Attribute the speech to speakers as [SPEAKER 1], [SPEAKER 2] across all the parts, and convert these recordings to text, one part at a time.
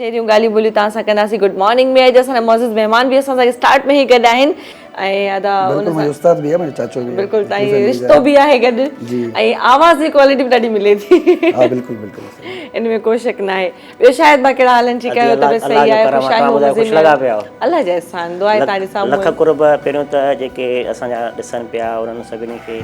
[SPEAKER 1] शेरियूं ॻाल्हियूं ॿोलियूं तव्हां सां कंदासीं गुड मॉर्निंग में। अॼु असांजा मौजूद महिमान बि असां सां स्टार्ट में ई गॾु आहिनि ऐं अदा उन सां
[SPEAKER 2] उस्ताद भी है, मेरे चाचो भी है,
[SPEAKER 1] बिल्कुलु तव्हांजी रिश्तो बि आहे गॾु ऐं आवाज़ जी क्वालिटी बि ॾाढी मिले थी।
[SPEAKER 2] हाँ बिल्कुल बिल्कुल
[SPEAKER 1] इन में कोई शक न आहे। ॿियो शायदि मां कहिड़ा हालनि ठीकु आहियो तबियत सही आहे ख़ुशि लॻा पिया अलाह जा एहसान दुआ आहे तव्हांजे साम्हूं
[SPEAKER 3] लख कुर्ब पहिरियों त जेके असांजा ॾिसनि पिया उन्हनि सभिनी खे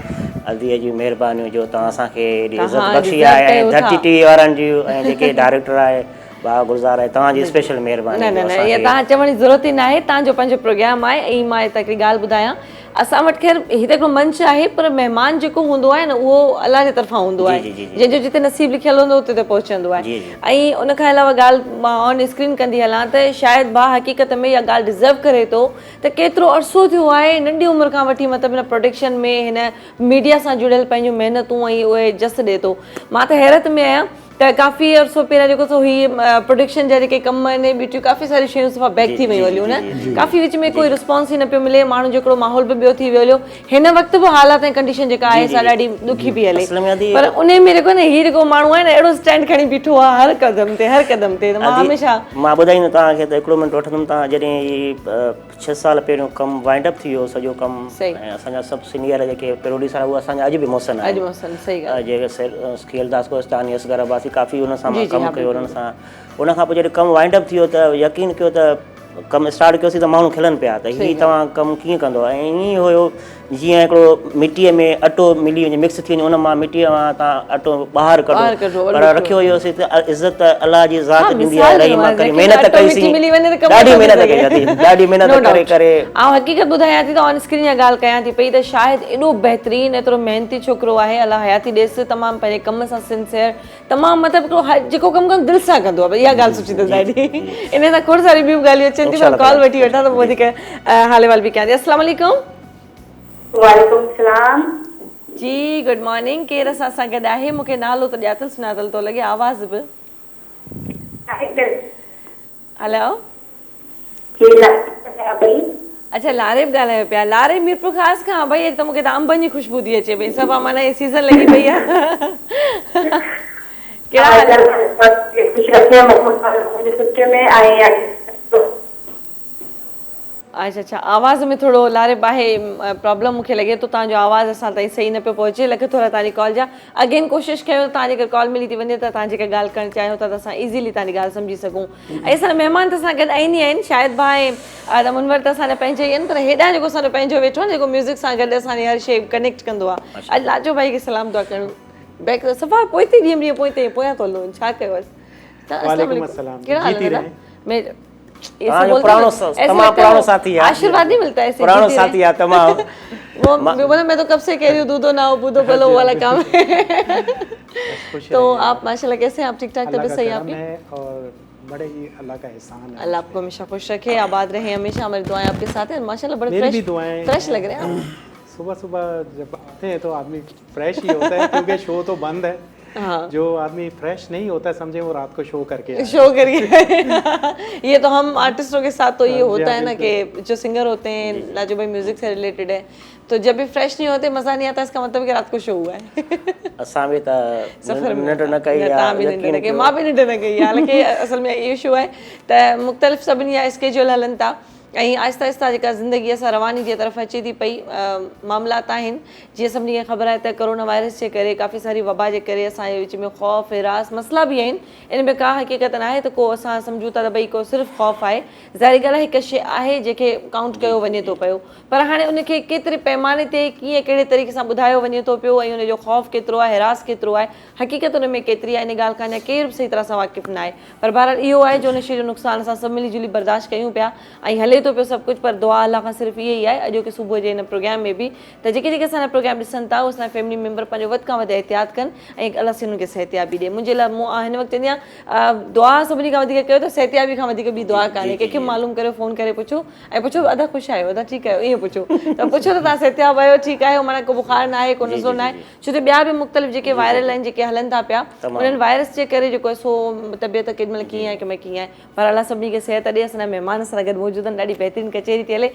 [SPEAKER 3] अल्दीअ जी महिरबानी जो तव्हां असांखे इज़त बख़्शी आहे ऐं धरती टीवी वारनि जूं ऐं जेके डायरेक्टर आहे बा गुलज़ार आहे तव्हांजी स्पेशल महिरबानी।
[SPEAKER 1] न न न इहा तव्हां चवण जी ज़रूरत ई न आहे। तव्हांजो पंहिंजो प्रोग्राम आहे ऐं मां हिते हिकिड़ी ॻाल्हि ॿुधायां असां वटि ख़ैर हिते हिकिड़ो मंच आहे पर महिमान जेको हूंदो आहे न उहो अलाह जे तरफ़ां हूंदो आहे जंहिंजो जिते नसीब लिखियलु हूंदो उते त पहुचंदो आहे। ऐं उन खां अलावा ॻाल्हि मां ऑन स्क्रीन कंदी हलां त शायदि भाउ हक़ीक़त में इहा ॻाल्हि डिज़र्व करे थो त केतिरो अरसो थियो आहे नंढी उमिरि खां वठी मतिलबु हिन प्रोडक्शन में हिन मीडिया सां जुड़ियल पंहिंजूं महिनतूं ऐं उहे जस ॾिए थो। मां त हैरत में आहियां त काफ़ी अरसो पहिरियां जेको सो हीअ प्रोडक्शन जा जेके कम आहिनि ॿियूं काफ़ी सारी शयूं सफ़ा बैक थी वियूं हलियूं न काफ़ी विच में कोई रिस्पॉन्स ई न पियो मिले माण्हू जो हिकिड़ो माहौल बि ॿियो थी वियो हलियो। हिन वक़्तु बि हालात ऐं कंडीशन जेका आहे सा ॾाढी ॾुखी पई हले पर उन में जेको न हीअ जेको माण्हू आहे न अहिड़ो स्टैंड खणी बीठो आहे हर क़दम ते मां हमेशह
[SPEAKER 3] मां ॿुधाईंदो तव्हांखे त हिकिड़ो मिंट वठंदुमि। तव्हां जॾहिं हीअ 6 साल पहिरियों कमु वाइंड अप थी वियो सॼो कमु ऐं असांजा सभु सीनियर जेके प्रोड्यूसर उहे असांजा अॼु बि मौसन आहिनि जेके खेलदास कोस्तानी असगर अब्बासी काफ़ी हुन सां मां कमु कयो हुननि सां। उन खां पोइ जॾहिं कमु वाइंड अप थी वियो त यकीन कयो त कमु स्टार्ट कयोसीं त माण्हू खिलनि पिया त हीअ तव्हां कमु कीअं कंदो ऐं ईअं हुयो जीअं हिकिड़ो मिटीअ में अटो मिली वञे मिक्स थी वञे उन मां मिटीअ मां तव्हां अटो ॿाहिरि कढो पर रखियो हुयोसीं त इज़त अलाह जी ज़ात ॾींदी आहे रही मां करे महिनत कईसीं ॾाढी महिनत करे करे
[SPEAKER 1] ऐं हक़ीक़त ॿुधायां थी त ऑन स्क्रीन इहा ॻाल्हि कयां थी पई त शायदि एॾो बहितरीनु एतिरो महिनती छोकिरो आहे अलाह हयाती ॾेसि तमामु पंहिंजे कम सां सिंसियर तमामु मतिलबु हिकिड़ो जेको कमु कंदो दिलि सां कंदो आहे इहा ॻाल्हि सुठी अथसि ॾाढी। इन सां खोड़ सारी ॿियूं ॻाल्हियूं अचनि थियूं पर कॉल वठी वठां त पोइ वधीक हाल अहिवाल बि कयां थी। अस्सलाम वालेकुम।
[SPEAKER 4] वालेकुम सलाम
[SPEAKER 1] जी गुड मॉर्निंग। केरु असां सां गॾु आहे? मूंखे नालो त ॼातल सुञातल थो लॻे आवाज़ बि। हेलो अच्छा लारेब ॻाल्हायो पिया। लारेब मीरपुर ख़ासि खां भई त मूंखे त अंबनि जी ख़ुशबू थी अचे पई सभु माना इहे सीज़न लॻी पई आहे। अच्छा अच्छा आवाज़ में थोरो लारेब आहे प्रॉब्लम मूंखे लॻे थो तव्हांजो आवाज़ असां ताईं सही न पियो पहुचे लॻे थो तव्हांजी कॉल जा अगेन कोशिशि कयो तव्हां जेकर कॉल मिली थी वञे त तव्हां जेका ॻाल्हि करणु चाहियो था त असां इज़ीली तव्हांजी ॻाल्हि सम्झी सघूं। ऐं असांजा महिमान त असां गॾु आहिनि ई आहिनि शायदि भाई त मुनवर त असांजा पंहिंजा ई आहिनि पर हेॾां जेको असांजो पंहिंजो वेठो आहे जेको म्यूज़िक सां गॾु असांजी हर शइ कनेक्ट कंदो आहे। अॼु लाजो भाई खे सलाम दुआ करणु बैक सफ़ा पोइ ते ॾींहं पोयां थो हलो छा कयोसि त कहिड़ा हाल आहे? आशीर्वाद नहीं मिलता है पुरानो साथी है तमाम वो मैं तो कब से कह रही हूँ दूधो ना हो बूधो बोलो वाला काम है। तो आप माशाल्लाह कैसे हैं? आप ठीक ठाक तबीयत सही है आपकी?
[SPEAKER 5] और बड़े ही अल्लाह का एहसान है।
[SPEAKER 1] अल्लाह आपको हमेशा खुश रखे आबाद रहे हमेशा हमारी दुआएं आपके साथ हैं माशाल्लाह बड़े फ्रेश लग रहे हैं।
[SPEAKER 5] सुबह सुबह जब आते हैं तो आदमी फ्रेश ही होता है क्योंकि शो तो बंद है। जो आदमी फ्रेश नहीं होता समझे वो रात को शो करके
[SPEAKER 1] ये तो हम आर्टिस्टों के साथ तो ये होता है ना कि जो सिंगर होते हैं लाजो भाई म्यूजिक से रिलेटेड है तो जब भी फ्रेश नहीं होते मजा नहीं आता इसका मतलब कि रात को शो हुआ है।
[SPEAKER 3] असां भी त निंड न कई
[SPEAKER 1] आहे मां भी निंड न कई हालांकि असल में ये शो है त मुख़्तलिफ़ सभिनी जा स्केड्यूल हलनि था ऐं आहिस्ता आहिस्ता जेका ज़िंदगी असां रवानी जे तरफ़ अचे थी पई मामलात आहिनि जीअं सभिनी खे ख़बर आहे त कोरोना वायरस जे करे काफ़ी सारी वबा जे करे असांजे विच में ख़ौफ़ हिरास मसइला बि आहिनि इन में का हक़ीक़त न आहे त को असां सम्झूं था त भई को सिर्फ़ु ख़ौफ़ आहे ज़ाहिरी ॻाल्हि आहे हिकु शइ आहे जेके काउंट कयो वञे थो पियो पर हाणे उनखे केतिरे पैमाने ते कीअं कहिड़े तरीक़े सां ॿुधायो वञे थो पियो ऐं उनजो ख़ौफ़ केतिरो आहे हिरास केतिरो आहे हक़ीक़त उन में केतिरी आहे इन ॻाल्हि खां अञा केरु बि सही तरह सां वाक़िफ़ु न आहे पर बहरहाल इहो आहे जो उन शइ जो नुक़सानु असां सभु मिली जुली बर्दाश्त कयूं पिया ऐं हले थो पियो सभु कुझु पर दुआ अल्लाह खां सिर्फ़ु इहे ई आहे अॼोके सुबुह जे हिन प्रोग्राम में बि त जेके जेके असांजा प्रोग्राम ॾिसनि था उहे असांजा फैमिली मेंबर पंहिंजो वधि खां वधि एहतियात कनि ऐं अलाह सिन खे सिहतियाबी ॾिए मुंहिंजे लाइ मूं हिन वक़्तु चवंदी आहियां दुआ सभिनी खां वधीक कयो त सिहतियाबी खां वधीक ॿी दुआ कान्हे कंहिंखे मालूम करियो फ़ोन करे पुछो ऐं पुछो अदा ख़ुशि आहियो अदा ठीकु आहियो ईअं पुछो त पुछो त तव्हां सिहतियाब आहियो ठीकु आहियो माना को बुखार न आहे को नज़ो न आहे छो त ॿिया बि मुख़्तलिफ़ जेके वायरल आहिनि जेके हलनि था पिया उन्हनि वायरस जे करे जेको सो तबियत केॾीमहिल कीअं आहे कंहिंमहिल कीअं आहे पर अलाह सभिनी खे सिहत ॾिए असांजा महिमान सां गॾु मौजूदु आहिनि ॾाढी बहितरीनु कचेरी थी हले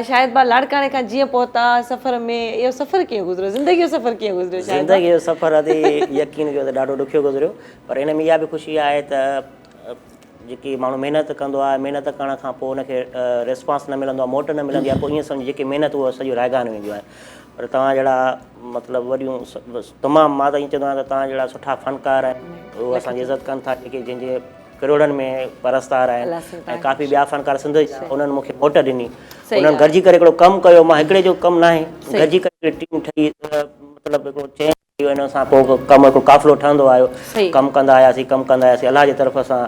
[SPEAKER 1] शायदि मां लाड़काणे खां जीअं पहुता सफ़र में इहो सफ़र कीअं गुज़रियो ज़िंदगी जो सफ़र कीअं गुज़रियो
[SPEAKER 3] ज़िंदगी जो सफ़र अॼु यकीन कयो त ॾाढो ॾुखियो गुज़रियो पर हिन में इहा बि ख़ुशी आहे त जेकी माण्हू महिनत कंदो आहे, महिनत करण खां पोइ हुनखे रिस्पॉन्स न मिलंदो आहे, मोट न मिलंदी आहे, पोइ ईअं सम्झि जेकी महिनत उहा सॼो रायगान वेंदियूं आहे। पर तव्हां जहिड़ा मतिलबु वॾियूं तमामु, मां त ईअं चवंदो आहियां त तव्हां जहिड़ा सुठा फ़नकार आहिनि उहे असांजी इज़त कनि था, जेके जंहिंजे करोड़नि में परस्तार आहिनि ऐं काफ़ी ॿिया फ़नकार सिंध जा, उन्हनि मूंखे मोट ॾिनी, उन्हनि गॾिजी करे हिकिड़ो कमु कयो। मां हिकिड़े जो कमु न आहे, गॾिजी करे टीम ठही, मतिलबु हिकिड़ो चेंज थी वियो। हिन सां पोइ कमु हिकिड़ो काफ़िलो ठहंदो आयो, कमु कंदा आयासीं, अलाह जी तरफ़ सां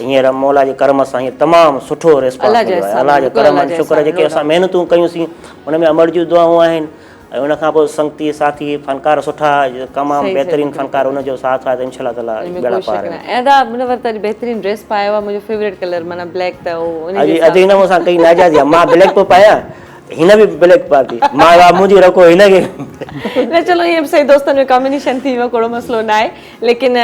[SPEAKER 3] हींअर मौला जे करम सां हींअर तमामु सुठो रिस्पॉन्स मिलियो आहे। अलाह जे करम शुक्र, जेके असां महिनतूं कयूंसीं हुन में अमर जूं दुआऊं आहिनि, ऐं उन खां पोइ संगती साथी फ़नकार सुठा, तमामु बहितरीनु फ़नकार उनजो साथ आहे, त इंशाअल्लाह ताला बेड़ा पार आहे।
[SPEAKER 1] ऐं दा मुंहिंजे वटि बहितरीनु ड्रेस पायो आहे, मुंहिंजो फेवरेट कलर माना ब्लैक, त
[SPEAKER 3] अॼु हिन मूंसां कई नाजाइज़ी आहे, मां ब्लैक पियो पायां, हिन बि ब्लैक पाती, मां मुंहिंजी रखो हिनखे
[SPEAKER 1] न। चलो ईअं बि सही, दोस्तनि में कॉम्बिनेशन थी वियो, कोई मसइलो न आहे, लेकिन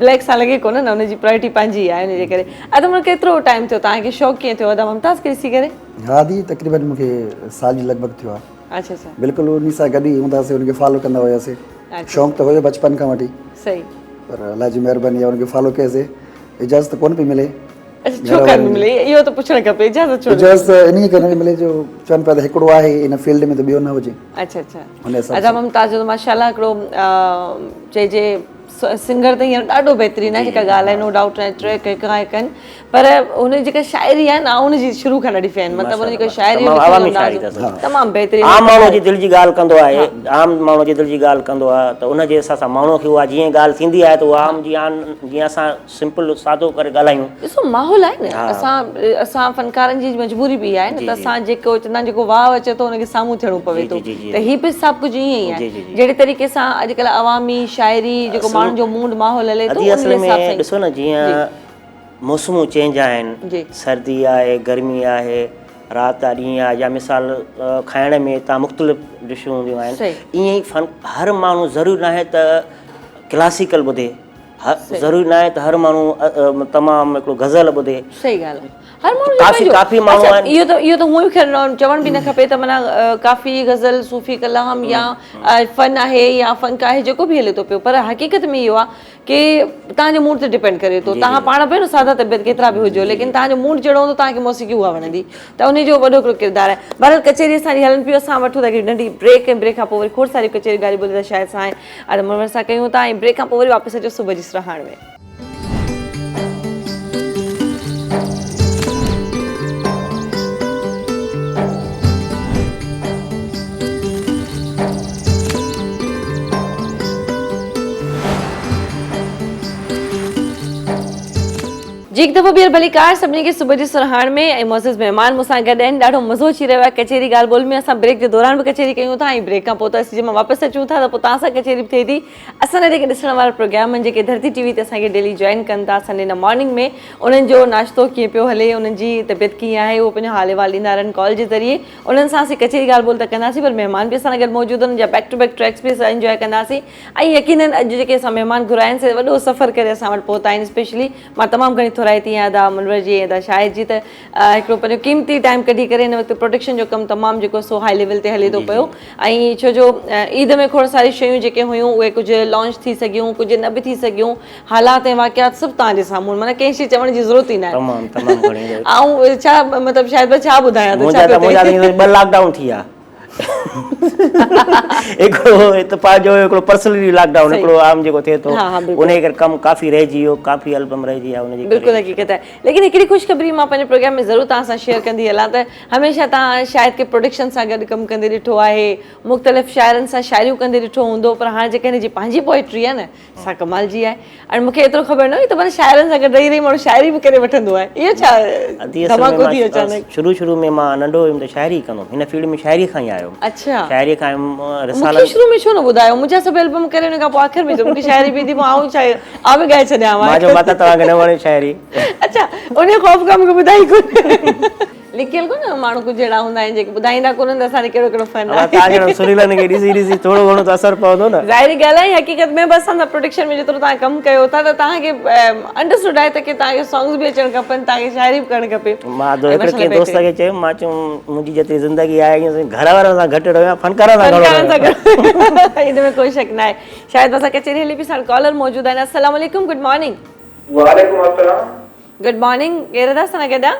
[SPEAKER 1] ब्लैक सां लॻे कोन न, हुनजी प्रायोरिटी पंहिंजी आहे, हुनजे करे। अदा मुंहिंजो केतिरो टाइम थियो, तव्हांखे शौक़ु कीअं थियो अदा मुमताज़ खे ॾिसी करे?
[SPEAKER 2] हा दी, तक़रीबन मूंखे साल जी लॻभॻि थियो आहे।
[SPEAKER 1] अच्छा अच्छा,
[SPEAKER 2] बिल्कुलु उन सां गॾु ई हूंदासीं, उनखे फॉलो कंदा हुआसीं। शौक़ु त हुयो बचपन खां वठी,
[SPEAKER 1] सही,
[SPEAKER 2] पर अलाह जी महिरबानी आहे उनखे फॉलो कयोसीं। इजाज़त कोन पई मिले।
[SPEAKER 1] अच्छा, छो कोन मिले? इहो त पुछणु खपे, इजाज़त छो?
[SPEAKER 2] इजाज़त इन करे न मिले जो चवनि पिया त हिकिड़ो आहे इन फील्ड में त ॿियो न हुजे।
[SPEAKER 1] अच्छा अच्छा, अदा मुमताज़ जो माशाल्लाह हिकिड़ो चइजे सिंगर त हींअर ॾाढो बहितरीनु आहे, जेका ॻाल्हाए नो डाउट ट्रैक कनि, पर हुनजी जेका शाइरी आहे न, हुनजी शुरू खां ॾाढी फैन, मतिलबु हुनजी जेका शाइरी तमामु बहितरीनु,
[SPEAKER 3] आम माण्हू जी दिलि जी ॻाल्हि कंदो आहे, आम माण्हू जी दिलि जी ॻाल्हि कंदो आहे, त उनजे हिसाब सां माण्हूअ खे उहा जीअं ॻाल्हि थींदी आहे त उहा आम जीअं असां सिंपल सादो करे ॻाल्हायूं।
[SPEAKER 1] ॾिसो माहौल आहे न, असां फ़नकारनि जी मजबूरी बि आहे न, त असां जेको चवंदा आहिनि जेको वाह अचे थो हुनखे साम्हूं थियणो पवे थो, त हीअ बि सभु कुझु ईअं ई आहे। जहिड़े तरीक़े सां अॼुकल्ह अवामी शाइरी जेको माण्हुनि जो मूड माहौल हले थो,
[SPEAKER 3] असल में ॾिसो न, जीअं मौसमूं चेंज आहिनि, सर्दी आहे, गर्मी आहे, राति आहे, ॾींहुं आहे, या मिसाल खाइण में तव्हां मुख़्तलिफ़ डिशूं हूंदियूं आहिनि, ईअं ई हर माण्हू ज़रूरी न आहे त क्लासिकल ॿुधे, ज़रूरी न आहे त हर माण्हू तमामु हिकिड़ो गज़ल ॿुधे।
[SPEAKER 1] सही ॻाल्हि आहे, हर माण्हू
[SPEAKER 3] काफ़ी माण्हू आहिनि,
[SPEAKER 1] इहो त हूअं बि चवणु बि न खपे त माना काफ़ी गज़ल, सूफ़ी कलाम या फ़न आहे या फ़ंक आहे, जेको बि हले थो पियो, पर हक़ीक़त में इहो आहे कि तव्हांजे मूड ते डिपेंड करे थो। तव्हां पाण बि न सादा तबियत केतिरा बि हुजो, लेकिन तव्हांजो मूड जहिड़ो हूंदो तव्हांखे मौसीक़ी उहा वणंदी, त उनजो वॾो हिकिड़ो किरदारु आहे। बहरहाल कचेरी असांजी हलनि पियो, असां वठूं था कि नंढी ब्रेक, ऐं ब्रेक खां पोइ वरी खोड़ सारी कचेरी ॻाल्हि ॿुधी त शायदि सां आहे मुनवर सां कयूं था, ऐं ब्रेक खां पोइ वरी वापसि अचो सुबुह जी सिरहाण में। जी हिकु दफ़ो ॿीहर भली कार सभिनी खे सुबुह जी सुरहाण में, ऐं मुअज़िज़ महिमान मूंसां गॾु आहिनि। ॾाढो मज़ो अची रहियो आहे कचेरी ॻाल्हि ॿोल में। असां ब्रेक जे दौरान बि कचेरी कयूं था, ऐं ब्रेक खां पोइ त असीं जंहिं वापसि अचूं था त पोइ तव्हां सां कचेरी बि थिए थी। असांजा जेके ॾिसण वारा प्रोग्राम आहिनि, जेके धरती टीवी ते असांखे डेली जॉइन कनि था संडे न मॉर्निंग में, उन्हनि जो नाश्तो कीअं पियो हले, उन्हनि जी तबियत कीअं आहे, उहो पंहिंजो हाल अहिवाल ॾींदा रहनि कॉल जे ज़रिए। उन्हनि सां असीं कचेरी ॻाल्हि ॿोल त कंदासीं, पर महिमान बि असां गॾु मौजूदु आहिनि, जा बैक टू बैक ट्रैक्स बि असां इंजॉय कंदासीं। ऐं यकीनन अॼु जेके असां महिमान घुराया आहिनि, से वॾो सफ़र करे असां वटि पहुता आहिनि। स्पेशली मां तमामु घणी थोराइती आहियां अदा मुनवर जी, अदा शाहिद जी, त हिकिड़ो पंहिंजो क़ीमती टाइम कढी करे हिन वक़्तु प्रोटेक्शन जो कमु तमामु जेको सो हाई लेवल ते हले थो पियो। ऐं छो जो ईद में खोड़ सारी शयूं जेके हुयूं उहे कुझु लॉन्च थी सघियूं, कुझु न बि थी सघियूं। हालात ऐं वाक़ियात सभु तव्हांजे साम्हूं, माना कंहिं शइ चवण जी ज़रूरत ई न आहे। ऐं छा मतिलबु शायदि छा ॿुधायां,
[SPEAKER 3] ॿ लॉकडाउन थी विया, हिकिड़ो इत्तेफ़ाक़ जो हिकिड़ो पर्सनली लॉकडाउन, हिकिड़ो आम जेको थिए थो उनजे करे कमु काफ़ी रहिजी वियो, काफ़ी एल्बम रहिजी विया उनजी।
[SPEAKER 1] बिल्कुलु हक़ीक़त आहे। लेकिन हिकिड़ी ख़ुशख़बरी मां पंहिंजे प्रोग्राम में ज़रूरु तव्हां सां शेयर कंदी हलां त हमेशह तव्हां शायदि के प्रोडक्शन सां गॾु कमु कंदे ॾिठो आहे, मुख़्तलिफ़ शाइरनि सां शाइरियूं कंदे ॾिठो हूंदो, पर हाणे जेके हिनजी पंहिंजी पोइट्री आहे न, सा कमाल जी आहे। ऐं मूंखे एतिरो ख़बर न हुई त माना शाइरनि सां गॾु रही रही माण्हू शाइरी बि करे वठंदो आहे। इहो छा धमाको थी अचानक?
[SPEAKER 3] शुरू में मां नंढो हुयुमि त शाइरी कंदो, हिन फील्ड में शाइरी खां ई आयो।
[SPEAKER 1] अच्छा,
[SPEAKER 3] शाइरी खां
[SPEAKER 1] मूंखे शुरू में छो न ॿुधायो? मुंहिंजा सभु एल्बम करे हुन खां पोइ आख़िर में मूंखे शाइरी बि थी, आऊं बि ॻाए छॾियां।
[SPEAKER 3] तव्हांखे न वणे शाइरी?
[SPEAKER 1] अच्छा, उन ख़ौफ़ खां मूंखे ॿुधाई कोन। लिखियल कोन माण्हू कुझु अहिड़ा हूंदा आहिनि जेके ॿुधाईंदा कोन त असांखे कहिड़ो कहिड़ो फन आहे।
[SPEAKER 3] सुरीलनि खे ॾिसी ॾिसी थोरो घणो त असरु पवंदो न।
[SPEAKER 1] ज़ाहिरी ॻाल्हि आहे, हक़ीक़त में बि असां प्रोडक्शन में जेतिरो तव्हां कमु कयो था त तव्हांखे अंडरस्टूड आहे त की तव्हांखे सॉन्ग्स बि अचणु खपनि, तव्हांखे शाइरी बि करणु खपे।
[SPEAKER 3] मां हिकिड़े कंहिं दोस्त खे चयो, मां चयो मुंहिंजी जेतिरी ज़िंदगी आहे घर वारनि सां घटि रहियो, फनकारनि सां
[SPEAKER 1] गॾु, हिन में कोई शक न आहे। शायदि असां कचेरी हली बि साण कॉलर मौजूदु आहिनि। अस्सलाम वालेकुम, गुड मॉर्निंग।
[SPEAKER 6] वालेकुम अस्सलाम।
[SPEAKER 1] गुड मॉर्निंग केरु था सना केदा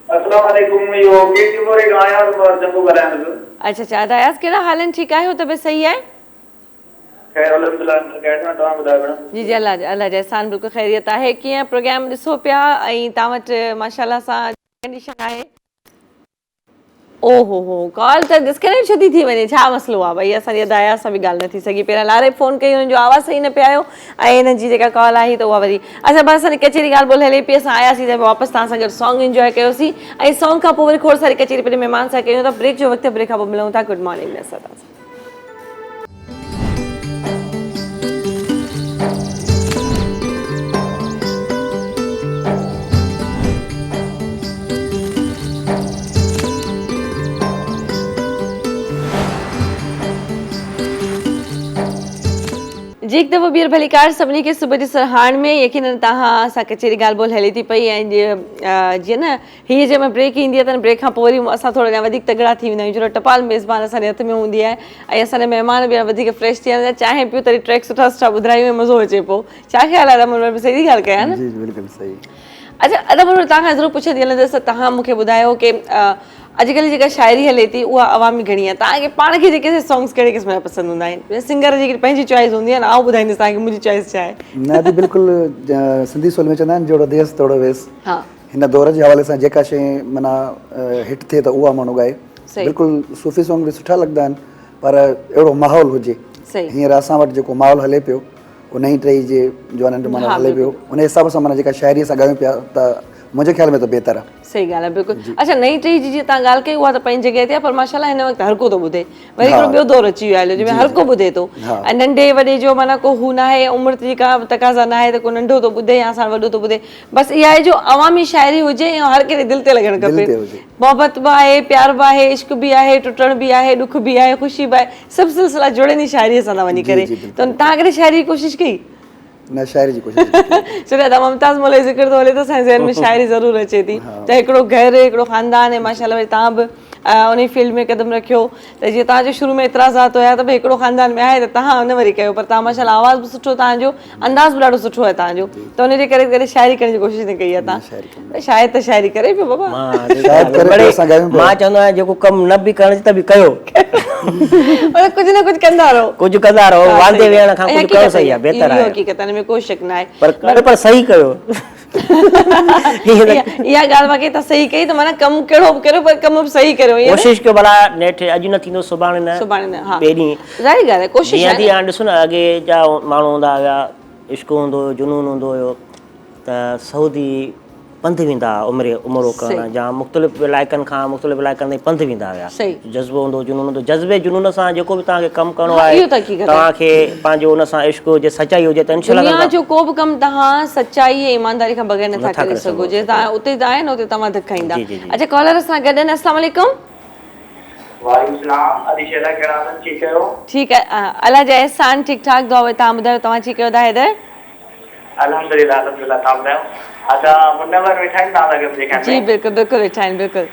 [SPEAKER 6] अस्सलाम वालेकुम यो केटी मोरे आया और जम्मू गलान
[SPEAKER 1] अच्छा अच्छा दयास केड़ा हालन ठीक आहे हो तबे सही आहे
[SPEAKER 6] खैर अल्हम्दुलिल्लाह कैसा तवा बुधायो भेण
[SPEAKER 1] जी जी अल्लाह जा एहसान बिल्कुल खैरियत आहे कीअं प्रोग्राम ॾिसो पिया ऐं तव्हां वटि माशाल्लाह सां कंडीशन आहे ओहो हो कॉल त डिस्कनेक्ट छो थी वञे छा मसलो आहे भई असांजी अदाया सां बि ॻाल्हि न थी सघी पहिरियां लारे फ़ोन कई हुननि जो आवाज़ सही न पिया आयो ऐं हिन जी जेका कॉल आई त उहा वरी अच्छा बसि असांजी कचेरी ॻाल्हि ॿोल हले पई असां आयासीं त वापसि तव्हां सां गॾु सॉन्ग इंजॉय कयोसीं ऐं सॉन्ग खां पोइ वरी खोड़ सारी कचेरी पंहिंजे महिमान सां कयूं था ब्रेक जो वक़्तु ब्रेक खां पोइ मिलूं था गुड मॉर्निंग में असां तव्हां सां जी हिकु दफ़ो ॿीहर भली कार सभिनी खे सुबुह जे सरहाण में यकीनन तव्हां सां कचेरी ॻाल्हि ॿोल हले थी पई ऐं जीअं न हीअ जंहिंमहिल ब्रेक ईंदी आहे त ब्रेक खां पोइ वरी असां थोरा वधीक तगड़ा थी वेंदा आहियूं छो टपाल मेज़बान असांजे हथ में हूंदी आहे ऐं असांजा महिमान बि वधीक फ्रेश थी वेंदा चाहे पियो तरी ट्रैक सुठा सुठा ॿुधायूं ऐं मज़ो अचे पियो छा ख़्यालु आहे रमन सही ॻाल्हि कयां न
[SPEAKER 2] जी बिल्कुलु सही
[SPEAKER 1] अच्छा रमन तव्हां ज़रूरु पुछंदी हलंदसि तव्हां मूंखे ॿुधायो कि अॼुकल्ह जेका शाइरी हले थी उहा अवामी घणी आहे तव्हांखे पाण खे जेके सॉन्ग्स कहिड़े क़िस्म जा पसंदि हूंदा आहिनि सिंगर जी पंहिंजी चॉइस हूंदी आहे न आउं ॿुधाईंदसि तव्हांखे मुंहिंजी चॉइस छा आहे
[SPEAKER 2] न दी बिल्कुलु सिंधी सोल में चवंदा आहिनि जहिड़ो देस तोड़ो वेस
[SPEAKER 1] हा
[SPEAKER 2] हिन दौर जे हवाले सां जेका शइ माना हिट थिए त उहा माण्हू ॻाए बिल्कुलु सूफ़ी सॉन्ग बि सुठा लॻंदा आहिनि पर अहिड़ो माहौल हुजे हींअर असां वटि जेको माहौल हले पियो उन ई टई जे जवाननि जो माना हले पियो उन हिसाब सां माना जेका शाइरी असां ॻायूं पिया त मुंहिंजे ख़्याल में त बहितर आहे
[SPEAKER 1] सही ॻाल्हि आहे बिल्कुलु अच्छा नई टई जी जीअं तव्हां ॻाल्हि कई उहा त पंहिंजी जॻह ते आहे पर माशाल्लाह हिन वक़्तु हर को थो ॿुधे वरी हिकिड़ो ॿियो दौर अची वियो आहे जंहिंमें हर को ॿुधे थो ऐं नंढे वॾे जो माना को हू न आहे उमिरि जी का तक़ाज़ा न आहे त को नंढो थो ॿुधे या असां वॾो थो ॿुधे बसि इहा आहे जो अवामी शाइरी हुजे ऐं हर कंहिंजे दिलि ते लॻणु खपे मोहबत बि आहे प्यार बि आहे इश्क बि आहे टुटण बि आहे ॾुख बि आहे ख़ुशी बि आहे सभु सिलसिला जुड़नि ई शाइरीअ सां था वञी करे त तव्हां कॾहिं शाइरी जी कोशिशि कई
[SPEAKER 2] न शाइरी जी कोशिशि
[SPEAKER 1] छो त मुमताज़ मोले ज़िक्र थो हले त असांजे ज़हन में शाइरी ज़रूरु अचे थी त हिकिड़ो घर हिकिड़ो ख़ानदान ऐं माशाल्लाह वरी तव्हां बि उन फील्ड में क़दम रखियो त जीअं तव्हांजो शुरू में एतिराज़ात हुया त भई हिकिड़ो ख़ानदान में आहे त तव्हां उन वरी कयो पर तव्हां माशाल्लाह आवाज़ बि सुठो तव्हांजो अंदाज़ बि ॾाढो सुठो आहे तव्हांजो त उनजे करे कॾहिं शाइरी करण जी कोशिशि न कई आहे तव्हां शायदि त शाइरी करे पियो बाबा
[SPEAKER 3] मां चवंदो आहियां जेको कमु न बि करण त बि कयो
[SPEAKER 1] कुझु न कुझु कंदा रहो
[SPEAKER 3] वांदे वेहण खां कुझु कयो सही आहे बहितर आहे
[SPEAKER 1] हक़ीक़त में कोई शक न आहे
[SPEAKER 3] पर सही कयो
[SPEAKER 1] इहा ॻाल्हि वाकई तव्हां सही कई त माना कमु कहिड़ो बि करियो पर कमु बि सही करियो
[SPEAKER 3] कोशिशि कयो भला नेठ अॼु न थींदो सुभाणे न पहिरीं
[SPEAKER 1] ज़ाहिर ॻाल्हि आहे कोशिशि
[SPEAKER 3] जीअं हाणे ॾिसो न अॻे जा माण्हू हूंदा हुया इश्क हूंदो हुयो जुनून हूंदो हुयो त सऊदी पंधु वेंदा उमिरि करण जा मुख़्तलिफ़ इलाइक़नि खां मुख़्तलिफ़ इलाइक़नि ताईं पंधु वेंदा हुया जज़्बो हूंदो जुनून हूंदो जज़्बे जुनून सां जेको बि तव्हांखे कमु करिणो आहे तव्हांखे पंहिंजो हुन सां इश्क हुजे सचाई हुजे त
[SPEAKER 1] दुनिया जो को बि कमु तव्हां सचाई ऐं ईमानदारी खां बग़ैर नथा करे सघो जे तव्हां उते आहे न उते तव्हां धक खाईंदा अच्छा कॉलर सां गॾु आहिनि अस्सलाम वालेकुम
[SPEAKER 6] वालेकुम सलाम अदीशा कहिड़ा हाल ठीक आहियो
[SPEAKER 1] ठीकु आहे अल्लाह जा एहसान ठीकु ठाक दुआ तव्हां ॿुधायो तव्हां ठीकु आहियो हैदर
[SPEAKER 6] अल्हम्दुलिल्लाह अल्हम्दुलिल्लाह तव्हां ॿुधायो अच्छा मुनवर वेठा आहिनि तव्हां लॻे देखा
[SPEAKER 1] जी बिल्कुलु बिल्कुलु वेठा आहिनि बिल्कुलु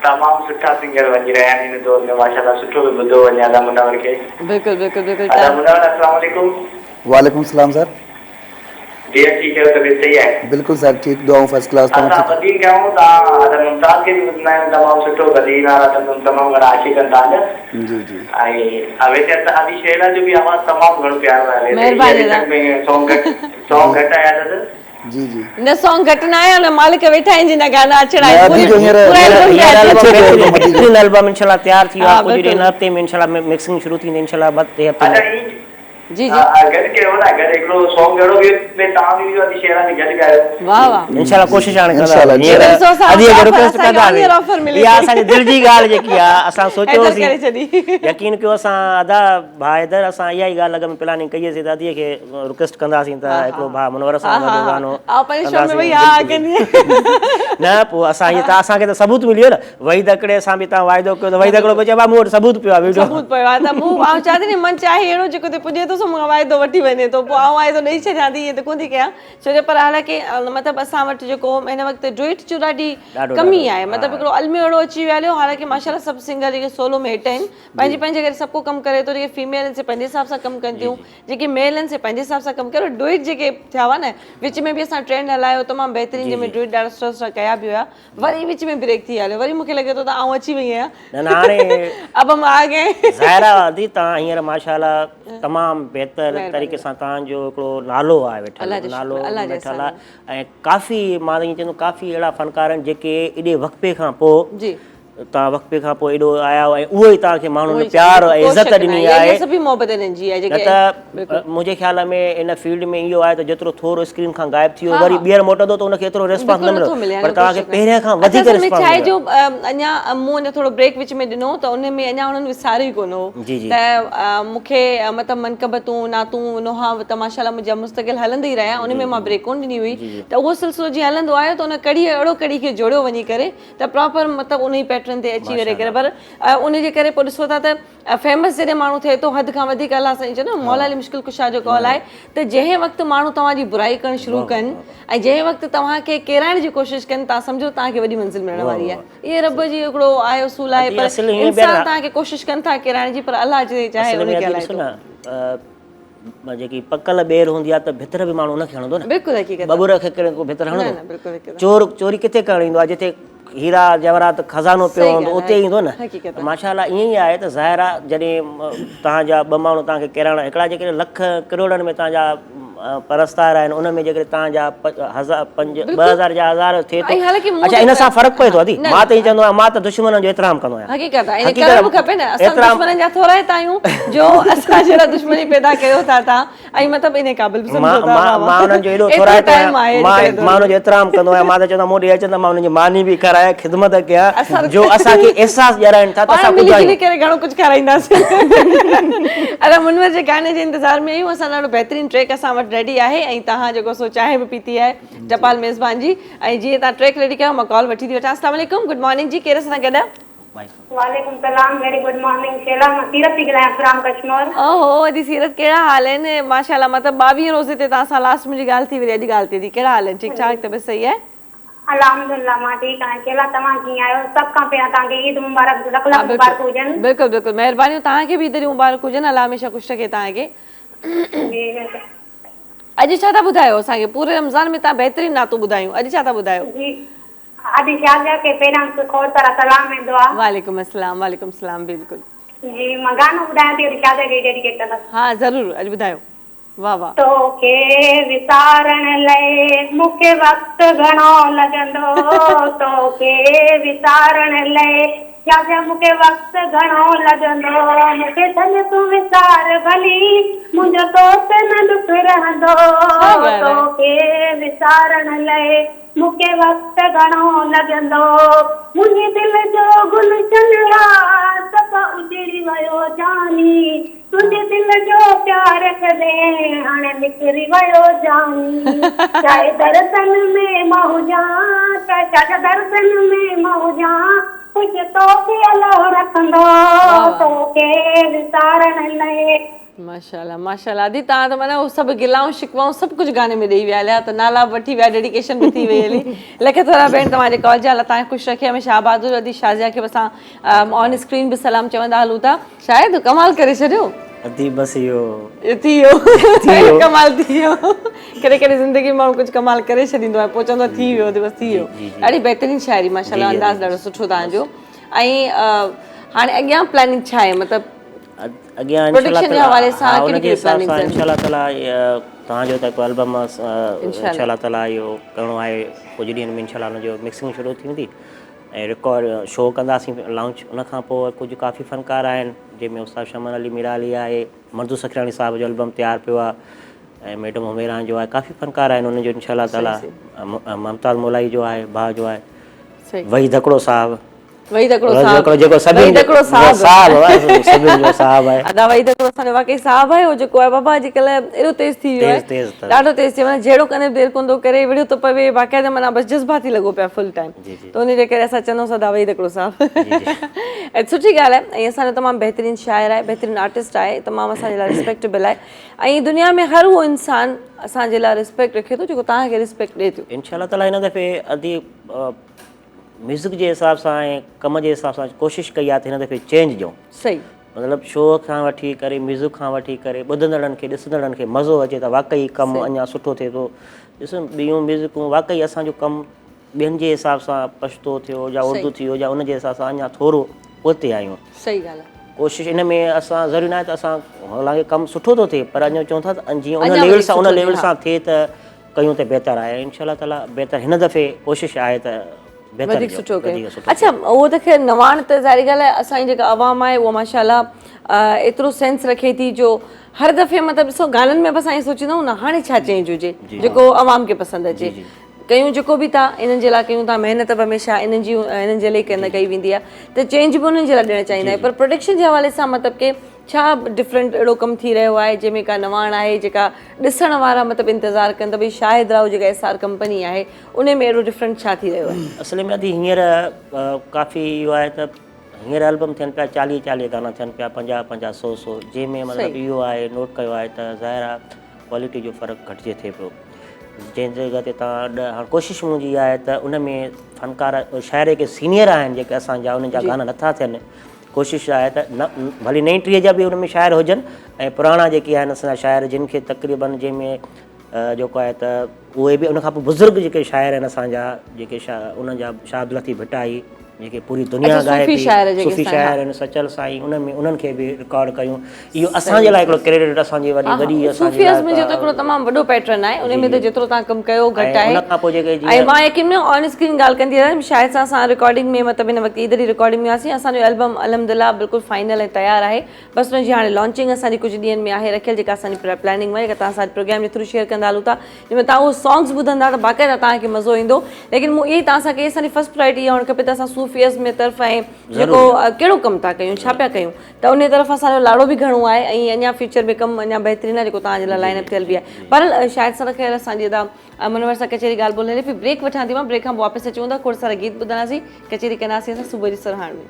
[SPEAKER 6] तमामु सुठा सिंगर वञी रहिया आहिनि हिन दौर में माशाल्लाह सुठो बि ॿुधो वञे अदा मुनवर खे
[SPEAKER 1] बिल्कुलु बिल्कुलु बिल्कुलु
[SPEAKER 6] अदा मुनवर अस्सलाम वालेकुम
[SPEAKER 2] वालेकुम सलाम सर
[SPEAKER 6] जी ठीक है तबीयत सही है
[SPEAKER 2] बिल्कुल सर ठीक दुआऊं फर्स्ट क्लास
[SPEAKER 6] तव्हां ठीक बदीन कयूं तव्हां अदा मुमताज़ खे बि ॿुधंदा आहियूं तमामु सुठो बदीन आहे तमामु घणा आशिक़ आहिनि तव्हांजा
[SPEAKER 2] जी जी
[SPEAKER 6] ऐं वैसे त अदी शेला जो बि आवाज़ तमामु घणो प्यारो आहे महिरबानी सॉन्ग घटि आया अथसि
[SPEAKER 2] जी जी
[SPEAKER 1] न सॉन्ग घटि न आहे हुन मालिक वेठा आहिनि जिन गाना अचणा आहिनि
[SPEAKER 3] एल्बम इंशाल्लाह तयार थी वियो आहे कुझु ॾींहं हफ़्ते में इंशाल्लाह मिक्सिंग शुरू थींदी इंशाल्लाह ॿ हफ़्ते
[SPEAKER 1] जी जी
[SPEAKER 6] गॾु कयो न गॾु हिकिड़ो सॉन्ग अहिड़ो में तव्हां बि अदी शेरा बि गॾु ॻायो
[SPEAKER 1] वाह वाह
[SPEAKER 3] इंशाल्लाह कोशिशि हाणे कंदासीं इहा असांजी दिलि जी ॻाल्हि जेकी आहे असां सोचियोसीं यकीन कयो असां अदा भाउ हैदर असां इहा ई ॻाल्हि अॻ में प्लानिंग कईसीं त अदीअ खे रिक्वेस्ट कंदासीं त हिकिड़ो भाउ मुनवर सां गॾु गानो न पोइ असां इहे त असांखे त सबूत मिली वियो न वही दकिड़े असां बि तव्हां वाइदो कयो त वही दकिड़ो पियो चइबो आहे मूं वटि सबूत पियो आहे
[SPEAKER 1] सबूत पियो आहे त मूं चाहींदी मंच आहे अहिड़ो जेको पुॼे थो सो मूंखां वाइदो वठी वञे थो पोइ आउं वाइदो ॾेई छॾियां थी, ईअं त कोन थी कयां छो जो पर हालांकि मतिलबु असां वटि जेको हिन वक़्तु ड्यूट जो ॾाढी कमी आहे, मतिलबु हिकिड़ो अलमी अहिड़ो अची वियो आहे। हालांकि माशाल्लाह सभु सिंगर जेके सोलो में हिट आहिनि पंहिंजे पंहिंजे करे सभु को कमु करे थो, जेके फीमेल आहिनि से पंहिंजे हिसाब सां कमु कनि थियूं, जेके मेल आहिनि से पंहिंजे हिसाब सां कमु कयो। ड्यूट जेके थिया हुआ न विच में बि असां ट्रेंड हलायो तमामु बहितरीनु, जंहिंमें ड्यूट ॾाढा सुठा सुठा कया बि हुया, वरी विच में ब्रेक थी हलियो, वरी मूंखे लॻे थो त आउं अची वई आहियां अब हम आ गए।
[SPEAKER 3] ज़ाहिरा दी तव्हां हींअर माशाल्लाह तमामु बहितर तरीक़े सां तव्हांजो हिकिड़ो नालो आहे वेठल, नालो वेठल आहे ऐं काफ़ी मां ईअं चवंदुमि काफ़ी अहिड़ा फ़नकार आहिनि जेके एॾे वक़्फ़े खां पोइ तव्हां वक़्फ़े खां पोइ एॾो आया ऐं उहो ई तव्हांखे माण्हुनि प्यार ऐं इज़त ॾिनी आहे। न त मुंहिंजे ख़्याल में इन फील्ड में इहो आहे त जेतिरो थोरो स्क्रीन खां गाइब थी वियो वरी ॿीहर मोटंदो त उनखे एतिरो रिस्पॉन्स न मिलंदो, पर तव्हांखे पहिरियों खां वधीक रिस्पॉन्स
[SPEAKER 1] छा आहे जो अञा मूं अञा थोरो ब्रेक विच में ॾिनो त उन में अञा उन्हनि विसारियो ई कोन हो त मूंखे मतिलबु मनकबतूं नातूं नोहा त माशाल्लाह मुंहिंजा मुस्तक़िल हलंदी रहिया, उन में मां ब्रेक कोन ॾिनी हुई त उहो सिलसिलो जीअं हलंदो आयो त उन कड़ी अहिड़ो कड़ी खे जोड़ियो वञी करे त प्रॉपर मतिलबु उन ई पैटर्न ते अची वञे करे। पर उनजे करे पोइ ॾिसो था त फेमस जॾहिं माण्हू थिए थो हद खां वधीक अलाह साईं चयो न मौला अली मुश्किल कुशा जो कॉल आहे त जंहिं वक़्तु माण्हू तव्हांजी बुराई करणु शुरू कनि ऐं जंहिं वक़्तु तव्हांखे किराइण जी कोशिशि कनि तव्हां सम्झो तव्हांखे वॾी मंज़िल मिलण वारी आहे। इहे रब जी हिकिड़ो आहे उसूल आहे, पर इंसान तव्हांखे कोशिशि कनि था किराइण जी, पर अलाह जे चाहे उनखे हलाए थो।
[SPEAKER 3] जेकी पकल ॿेर हूंदी आहे त भितर बि माण्हू उनखे हणंदो न,
[SPEAKER 1] बिल्कुलु हक़ीक़त
[SPEAKER 3] बबूर खे भितर हणंदो। चोरी किथे करणु ईंदो आहे, जिथे हीरा जवाहरात खज़ानो पियो हूंदो उते ईंदो न। माशाल्लाह ईअं ई आहे त ज़ाहिर आहे जॾहिं तव्हांजा ॿ माण्हू तव्हांखे किराइण, हिकिड़ा जेके लख करोड़नि में तव्हांजा परस्तार आहिनि उन में जेकॾहिं तव्हांजा 2000 जा हज़ार थिए थो, अच्छा इन सां फ़र्क़ु पए थो आदी। मां त ईअं चवंदो आहियां मां त दुश्मननि जो एतिराम कंदो आहियां।
[SPEAKER 1] हक़ीक़त आहे, करणु खपे न, असां दुश्मननि जा थोरा ई आहियूं जो असां जहिड़ा दुश्मनी पैदा कयो था तव्हां ऐं मतिलबु इन क़ाबिल बि सम्झो था।
[SPEAKER 3] मां उन्हनि जो एॾो थोरा मां उन्हनि जो एतिराम कंदो आहियां, मां त चवंदो मोटी अचनि त मां उन्हनि जी मानी बि कराए ख़िदमत कयां जो असांखे अहसासु ॾियाराइनि था त असां
[SPEAKER 1] मिली करे घणो कुझु खाराईंदासीं। अरे मुनवर जे गाने जे इंतज़ार में आहियूं असां, ॾाढो बहितरीनु ट्रैक असां वटि रेडी आहे ऐं तव्हां जेको सो चांहि बि पीती आहे जपाल मेज़बान जी, ऐं जीअं तव्हां ट्रैक रेडी कयो मां कॉल वठी थी वठां। अस्सलाम वालेकुम, गुड मॉर्निंग जी, केरु सां गॾु?
[SPEAKER 4] वालेकुम सलाम, वेरी गुड मॉर्निंग शेला, मां सीरत थी ॻाल्हायां फ्रॉम कश्मीर।
[SPEAKER 1] ओहो अदी सीरत, कहिड़ा हाल आहिनि? माशाल्लाह मतिलबु 22 रोज़े ते तव्हां सां लास्ट मुंहिंजी ॻाल्हि थी वई, अॼु ॻाल्हि थिए थी, कहिड़ा हाल आहिनि? ठीकु ठाक, तबियत सही आहे?
[SPEAKER 4] अल्हम्दुलिल्लाह मां ठीकु आहियां। शेला तव्हां कीअं आहियो? सभ खां पहिरियों तव्हांखे ईद मुबारक, लख लख मुबारक हुजनि।
[SPEAKER 1] बिल्कुलु बिल्कुलु, महिरबानी, तव्हांखे बि ईद जी मुबारक हुजनि, अलाह हमेशा ख़ुशि रखे तव्हांखे। अॼु छा था ॿुधायो असांखे? पूरे रमज़ान में तव्हां बहितरीनु नातो ॿुधायूं, अॼु छा था ॿुधायो?
[SPEAKER 4] अॼु शाज़िया खे पहिरियां खोड़ सारा सलाम ऐं दुआ।
[SPEAKER 1] वालेकुम अस्सलाम, वालेकुम सलाम, बिल्कुलु
[SPEAKER 4] जी। मां गानो ॿुधायां थी शाज़िया खे डेडिकेट कंदसि।
[SPEAKER 1] हा ज़रूरु, अॼु ॿुधायो। वाह वाह।
[SPEAKER 4] तोखे विसारण लाइ मूंखे वक़्तु घणो लॻंदो, तोखे विसारण लाइ शाज़िया मूंखे वक़्तु घणो लॻंदो, मूंखे छॾ तूं विसार भली मुंहिंजो दोस्त न दुख रहंदो, तोखे विसारण लाइ मूंखे वक़्तु घणो लॻंदो, मुंहिंजे दिलि जो गुलशन सफ़ा उजड़ी वियो जानी, तुंहिंजे दिलि जो प्यार कॾे हाणे निकिरी वियो जानी, चाहे दर्शन में मां हुजां चाहे दर्शन में मां हुजां, कुझु तोखे अलाह रखंदो, तोखे विसारण लाइ।
[SPEAKER 1] माशाल्लाह माशाल्लाह अदी, तव्हां त माना सभु गिलाऊं शिकवाऊं सभु कुझु गाने में ॾेई विया हलिया, त नाला बि वठी विया, डेडिकेशन बि थी वई हली। लख थोरा भेण तव्हांजे कॉल जा, अलाह तव्हांखे ख़ुशि रखे, हमेशह आबाद हुजो। अदी शाज़िया खे बि असां ऑन स्क्रीन बि सलाम चवंदा हलूं था। शायदि कमाल करे छॾियो
[SPEAKER 3] अदी, बसि इहो
[SPEAKER 1] थी वियो, कमाल थी वियो। कॾहिं कॾहिं ज़िंदगी में माण्हू कुझु कमाल करे छॾींदो आहे, पोइ चवंदो आहे थी वियो, बसि थी वियो। ॾाढी बहितरीनु शाइरी माशाल्लाह, अंदाज़ ॾाढो सुठो तव्हांजो। ऐं हाणे अॻियां प्लानिंग छा आहे? मतिलबु
[SPEAKER 3] अॻियां
[SPEAKER 1] प्रोडक्शन जे हवाले सां कहिड़ी प्लानिंग आहे?
[SPEAKER 3] इंशाल्लाह ताला तव्हांजो त हिकु एल्बम इंशाल्लाह ताला इहो करिणो आहे, कुझु ॾींहंनि में इंशाल्लाह हुनजो मिक्सिंग शुरू थींदी ऐं रिकॉर्ड शो कंदासीं लॉन्च। उनखां पोइ कुझु काफ़ी फ़नकार आहिनि जंहिंमें उस्ताद शमन अली मीराली आहे, मर्दू सखराणी साहिब जो एल्बम तयारु पियो आहे ऐं मैडम हुमेरान जो आहे, काफ़ी फ़नकार आहिनि उन्हनि जो इंशाल्लाह ताला, ममताज़ मोलाई जो आहे, भाउ जो आहे, वही धकड़ो साहिबु,
[SPEAKER 1] वही तकड़ो
[SPEAKER 3] जेको जेको सभिनि
[SPEAKER 1] वही तकड़ो साहब
[SPEAKER 3] साहब आहे, सभिनि जो साहब आहे।
[SPEAKER 1] अदा वही तकड़ो असांजो वाकई साहब आहे, हो जेको आहे बाबा अॼुकल्ह एॾो तेज़ थी वियो आहे,
[SPEAKER 3] तेज़
[SPEAKER 1] ॾाढो तेज़ थी वियो आहे, जहिड़ो कने देरि कोन थो करे, विड़ियो थो पवे, बाक़ाइदा माना बसि जज़्बाती लॻो पिया फुल टाइम, त उनजे करे असां चवंदासीं अदा वही तकड़ो साहब। ऐं सुठी ॻाल्हि आहे, ऐं असांजो तमामु बहितरीनु शाइर आहे, बहितरीनु आर्टिस्ट आहे, तमामु असांजे लाइ रिस्पेक्टेबल आहे, ऐं दुनिया में हर उहो इंसानु असांजे लाइ रिस्पेक्ट रखे थो जेको तव्हांखे रिस्पेक्ट ॾिए थो।
[SPEAKER 3] इंशाअल्लाह ताला हिन दफ़े अधी म्यूज़िक जे हिसाब सां ऐं कम जे हिसाब सां कोशिशि कई आहे त हिन दफ़े चेंज ॾियूं।
[SPEAKER 1] सही,
[SPEAKER 3] मतिलबु शो खां वठी करे म्यूज़िक खां वठी करे ॿुधंदड़नि खे ॾिसंदड़नि खे मज़ो अचे त वाक़ई कमु अञा सुठो थिए थो। ॾिसो ॿियूं म्यूज़िकूं वाक़ई असांजो कमु ॿियनि जे हिसाब सां पछतो थियो या उर्दू थी वियो या उनजे हिसाब सां अञा थोरो पोइते आहियूं।
[SPEAKER 1] सही ॻाल्हि आहे।
[SPEAKER 3] कोशिशि इन में असां ज़रूरी न आहे त असां हालांकि कमु सुठो थो थिए पर अञा चऊं था त जीअं उन लेवल सां थिए त कयूं त बहितर आहे। इंशाअल्लाह ताला बहितर हिन दफ़े कोशिशि आहे त
[SPEAKER 1] वधीक सुठो कयूं। अच्छा, उहो त ख़ैर नवाण त ज़ाहिरी ॻाल्हि आहे, असांजी जेका आवाम आहे उहा माशाअल्लाह एतिरो सेंस रखे थी जो हर दफ़े मतिलबु ॾिसो गाननि में बि असां ईअं सोचींदा आहियूं न हाणे छा चेंज हुजे जेको आवाम खे पसंदि अचे, कयूं जेको बि था इन्हनि जे लाइ कयूं था, महिनत बि हमेशह इन्हनि जे लाइ कई वेंदी आहे, त चेंज बि उन्हनि जे लाइ ॾियणु चाहींदा आहियूं, पर प्रोडक्शन जे हवाले सां मतिलबु की छा डिफरेंट अहिड़ो कमु थी रहियो आहे जंहिंमें का नवाण आहे जेका ॾिसण वारा मतिलबु इंतज़ारु कनि त भई शाहिद राव जेका SR कंपनी आहे उन में अहिड़ो डिफरेंट छा थी रहियो आहे?
[SPEAKER 3] असुल में अॼु हींअर काफ़ी इहो आहे त हींअर एल्बम थियनि पिया 40 गाना थियनि पिया 50 100 जंहिंमें मतिलबु इहो आहे नोट कयो आहे त ज़ाहिर आहे क्वालिटी जो फ़र्क़ु घटिजे थिए पियो। जंहिं जॻह ते तव्हां हाणे कोशिशि मुंहिंजी आहे त उन में फ़नकार शाइर के सीनियर आहिनि जेके असांजा उन्हनि जा गाना नथा थियनि, कोशिशि आहे त न भली 29 जा बि उन में शाइर हुजनि ऐं पुराणा जेके आहिनि असांजा शाइर जिन खे तक़रीबन जंहिंमें जेको आहे त उहे बि उनखां पोइ बुज़ुर्ग जेके शाइर आहिनि असांजा जेके उन्हनि जा शाहद लतीफ़ भटाई जेके पूरी दुनिया ॻाए पई, सूफ़ी शाइर आहिनि सचल साईं, उन्हनि खे बि रिकॉर्ड कयूं। इहो असांजे लाइ हिकिड़ो क्रेडिट असांजी वॾी
[SPEAKER 1] सूफ़ीज़ में जेको हिकिड़ो तमामु वॾो पैटर्न आहे उन में त जेतिरो तव्हां कमु कयो घटि आहे। ऐं मां यकीन में ऑन स्क्रीन ॻाल्हि कंदी आहियां शायदि सां असां रिकॉर्डिंग में मतिलबु हिन वक़्तु ईदरी रिकॉर्डिंग में हुआसीं, असांजो एल्बम अलहमदिल्ला बिल्कुलु फाइनल ऐं तयारु आहे, बसि हुनजी हाणे लॉन्चिंग असांजी कुझु ॾींहंनि में आहे रखियल जेका असांजी प्लानिंग में जेका तव्हां असांजे प्रोग्राम जे थ्रू शेयर कंदा हलूं था, जंहिंमें तव्हां उहो सॉन्ग्स ॿुधंदा त बाक़ाइदा तव्हांखे मज़ो ईंदो। लेकिन मूं इहे तव्हां सां असांजी फर्स्ट प्रायोरिटी इहा हुअणु खपे त असां सूफ़ीज़ में तरफ़ ऐं जेको कहिड़ो कमु था कयूं छा पिया कयूं त उन तरफ़ असांजो लाड़ो बि घणो आहे ऐं अञा फ्यूचर में कमु अञा बहितरीनु आहे जेको तव्हांजे लाइ लाइनअप थियल बि आहे। पर शायदि सां ख़ैर असांजी अदा मनोहर सां कचहरी ॻाल्हि ॿोलण फिर ब्रेक वठां थी मां, ब्रेक खां पोइ वापसि अचूं था, खोड़ सारा गीत ॿुधंदासीं, कचहरी कंदासीं असां सुबुह जी सरहाण में।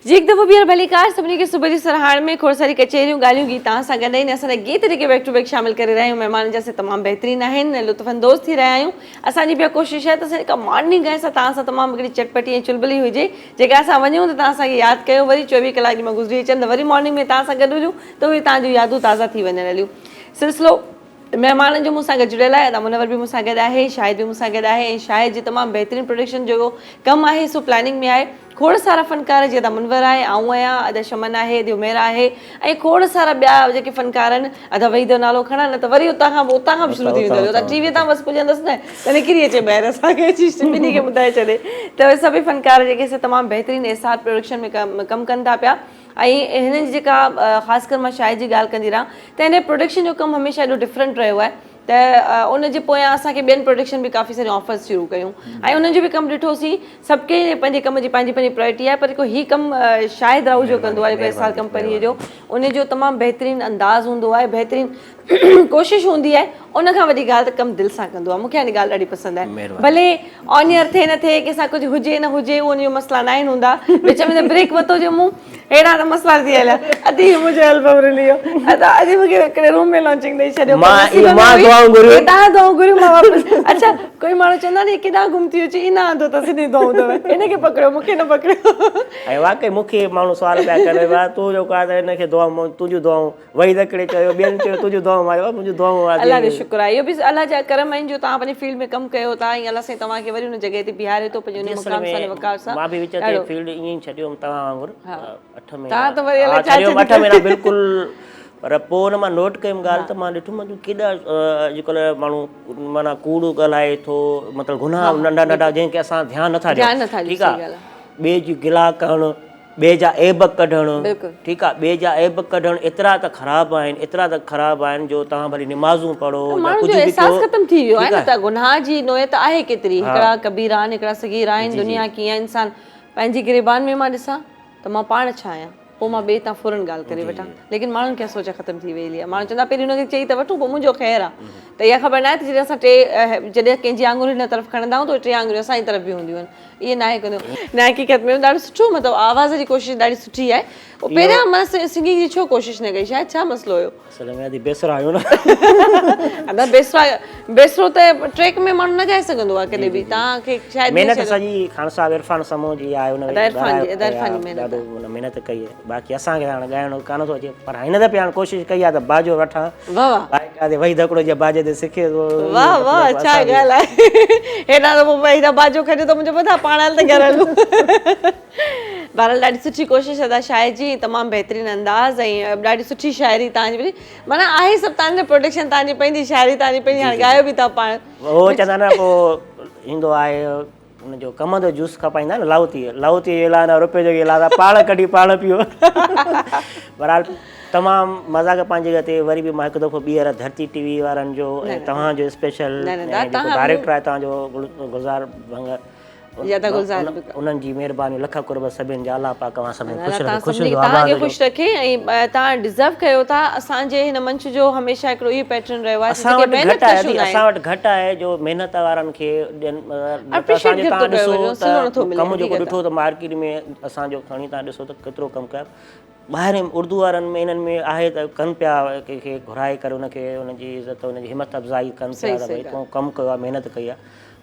[SPEAKER 1] जी हिकु दफ़ो ॿीहर भली कार सभिनी खे सुबुह जी सरहाण में खोड़ सारी कचहरियूं ॻाल्हियूं गीत तव्हां सां गॾु आहिनि। असांजा गीत जेके बैक टू बैक शामिल करे रहिया आहियूं महिमान जा तमामु बहितरीनु आहिनि, लुत्फ़अंदोज़ थी रहिया आहियूं। असांजी बि कोशिशि आहे त असां जेका मॉर्निंग आहे तव्हां सां तमामु हिकिड़ी चटपटी ऐं चुलबुली हुजे, जेका असां वञूं त तव्हां असांखे यादि कयो, वरी 24 कलाक मां गुज़री अचनि त वरी मॉर्निंग में तव्हां सां गॾु हुजूं त उहे तव्हां जूं यादूं ताज़ा थी वञनि हलियूं। सिलसिलो महिमाननि जो मूंसां गॾु जुड़ियल आहे, मुनवर बि मूंसां गॾु आहे, शाहिद बि मूंसां गॾु आहे ऐं शाहिद जी तमामु बहितरीनु प्रोडक्शन जो कमु आहे सो प्लानिंग में आहे। खोड़ सारा फ़नकार जीअं त मुनवर आहे, आऊं आहियां, अदा शमन आहे, उमेर आहे ऐं खोड़ सारा ॿिया जेके फ़नकार आहिनि, अदा वही जो नालो खणा न त वरी उतां खां बि शुरू थी वेंदो, त टीवीअ तां बसि पुॼंदसि न त निकिरी अचे ॿाहिरि असांखे अची ॿिन्ही खे ॿुधाए छॾे। त उहे सभई फ़नकार जेके तमामु बहितरीनु SR प्रोडक्शन में कमु कनि था पिया ऐं हिननि जी जेका ख़ासि करे मां शाहिद जी ॻाल्हि कंदी रहां त हिन प्रोडक्शन जो कमु हमेशह एॾो डिफरेंट रहियो आहे त उनजे पोयां असांखे ॿियनि प्रोडक्शन बि काफ़ी सारी ऑफर्स शुरू कयूं ऐं उन्हनि जो बि कमु ॾिठोसीं। सभु कंहिं पंहिंजे कम जी पंहिंजी प्रायोरिटी आहे, पर हिकु हीउ कमु शाहिद राव जो कंदो आहे जेको SR कंपनीअ जो, उनजो तमामु बहितरीनु अंदाज़ हूंदो आहे, बहितरीनु कोशिशि हूंदी आहे, उनखां वॾी ॻाल्हि त कमु दिलि सां कंदो आहे। मूंखे हाणे ॻाल्हि ॾाढी पसंदि आहे, भले ऑन एयर थिए न थिए कंहिंसां कुझु हुजे न हुजे उहो उनजो मसला न आहिनि हूंदा, विच में त ब्रेक वरितो जो मूं अहिड़ा त मसला थी हलिया, अधी मुंहिंजो एल्बम रिली वियो, अॼु मूंखे हिकिड़े रूम में लॉन्चिंग ॾेई छॾियो, अच्छा कोई माण्हू चवंदा नी केॾांहुं गुम थी अचे, इन आंदो त सिधी दुआऊं अथव, हिनखे पकड़ियो मूंखे न पकड़ियो।
[SPEAKER 3] ऐं वाकई मूंखे माण्हू सुवाल पिया करे तूं जेको आहे त हिनखे दुआऊं तुंहिंजूं दुआऊं वही तकिड़े चयो, ॿियनि चयो तुंहिंजूं दुआऊं मारियो, मुंहिंजूं दुआऊं
[SPEAKER 1] अलाह जो शुक्र आहे, इहो बि अलाह जा करम आहिनि जो तव्हां पंहिंजी फील्ड में कमु कयो था ऐं अलाह साईं तव्हांखे वरी हुन जॻह ते बीहारे थो पंहिंजे मुक़ाम सां वक़ार सां।
[SPEAKER 3] मां बि विच ते फील्ड ईअं ई छॾियो तव्हां वांगुरु 8 महीना,
[SPEAKER 1] तव्हां त वरी
[SPEAKER 3] 8 महीना बिल्कुलु पर पोइ हुन मां नोट कयमि ॻाल्हि त मां ॾिठो मुंहिंजो केॾा अॼुकल्ह माण्हू माना कूड़ु ॻाल्हाए थो, मतिलबु गुनाह नंढा नंढा जंहिंखे असां ध्यानु नथा ॾियूं, ठीकु आहे, ॿिए जी गिला करणु, ॿिए जा ऐब कढणु, ठीकु आहे, ॿिए जा ऐब कढणु एतिरा त ख़राबु आहिनि, एतिरा त ख़राबु आहिनि जो तव्हां भली निमाज़ूं पढ़ो या कुझु बि कयो,
[SPEAKER 1] ख़तम थी वियो आहे न त गुनाह जी नोयत आहे केतिरी, हिकिड़ा कबीर आहिनि हिकिड़ा सगीर आहिनि, दुनिया कीअं इंसान पंहिंजी गिरेबान में मां ॾिसां त मां पाण छा आहियां, पोइ मां ॿिए तां फुरन ॻाल्हि करे वठां, लेकिन माण्हुनि खे सोच ख़तम थी वई आहे, माण्हू चवंदा पहिरीं हुनखे चई त वठूं पोइ मुंहिंजो ख़ैरु आहे, त इहा ख़बर न आहे त जॾहिं असां जॾहिं कंहिंजी आङुरियूं हिन तरफ़ खणंदा आहियूं त टे आङुरियूं असांजी तरफ़ बि हूंदियूं आहिनि, इहे न आहे कंदियूं न हक़ीक़त में ॾाढो सुठो, मतिलबु आवाज़ जी कोशिशि ॾाढी सुठी आहे, पोइ पहिरियां मां सिंगिंग जी छो कोशिशि न कई, शायदि छा मसइलो हुयो?
[SPEAKER 3] बेसरा आहियूं न,
[SPEAKER 1] अदा बेसरो त ट्रैक में माण्हू न ॻाए सघंदो आहे कॾहिं बि, तव्हांखे शायदि
[SPEAKER 3] महिनत सॼी खान साहिब इरफान समूह जी आहे, ॾाढो महिनत कई आहे, बाक़ी असांखे हाणे ॻाइणो कान थो अचे, पर हिन दफ़े हाणे कोशिशि कई आहे त बाजो वठां, वही दकिड़ो जे बाजे ते सिखे थो,
[SPEAKER 1] वाह वाह छा ॻाल्हि आहे, हेॾा त पोइ वही बाजो खटे थो मुंहिंजो ॿुधा पाण हल त घर हलूं। बहरहाल ॾाढी सुठी कोशिशि अदा शाइर जी, तमामु बहितरीनु अंदाज़ ऐं ॾाढी सुठी शाइरी तव्हांजी, माना आहे सभु तव्हांजो प्रोडक्शन, तव्हांजी पंहिंजी शाइरी, तव्हांजी पंहिंजी, हाणे ॻायो बि था पाण,
[SPEAKER 3] उहो चवंदा न पोइ ईंदो आहे हुनजो कम जो जूस खपाईंदा न लाउती जो इलाही रुपए जो इलाही पाण कढी पाण पियो। बहरहाल तमामु मज़ाक पंहिंजे ते, वरी बि मां हिकु दफ़ो ॿीहर धरती टीवी वारनि जो ऐं तव्हांजो स्पेशल डायरेक्टर आहे तव्हांजो गुलज़ार भंग, उन्हनि जी महिरबानी लख कुर्ब सभिनि जा, अलाह पाक
[SPEAKER 1] तव्हांखे ख़ुशि रखे ऐं तव्हां डिज़र्व कयो था, असांजे हिन मंच जो हमेशह हिकिड़ो इहो पैटर्न रहियो आहे, असां
[SPEAKER 3] वटि घटि आहे जो महिनत वारनि खे कमु जेको ॾिठो त मार्केट में असांजो खणी तव्हां ॾिसो त केतिरो कमु कयो, ॿाहिरि उर्दू वारनि में इन्हनि में आहे त कनि पिया कंहिंखे घुराए करे हुनखे हुनजी इज़त हुनजी हिमत अफ़ज़ाई कनि पिया त भई तूं कमु कयो आहे, महिनत कई आहे,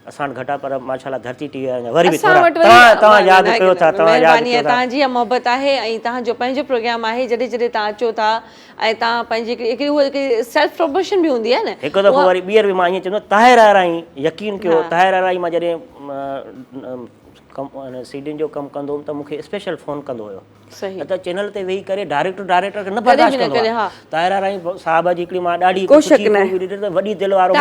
[SPEAKER 3] असां वटि घटि आहे, पर माशाल्लाह धरती टीवी वरी बि तव्हां यादि कयो था,
[SPEAKER 1] तव्हांजी मोहबत आहे ऐं तव्हांजो पंहिंजो प्रोग्राम आहे, जॾहिं जॾहिं तव्हां अचो था ऐं तव्हां पंहिंजी हिकिड़ी उहा सेल्फ प्रमोशन बि हूंदी आहे न,
[SPEAKER 3] हिकु दफ़ो वरी ॿीहर बि मां ईअं चवंदो ताहिर आराई, यकीन कयो ताहिर आराई मां जॾहिं सीडियुनि जो कमु कंदो हुउमि त मूंखे स्पेशल फ़ोन कंदो हुयो, त चैनल ते वेही करे डायरेक्टर खे न बर्दाश्त कंदो आहे, ताहिर आराई साहिब जी हिकिड़ी मां ॾाढी वॾी दिलि वारो,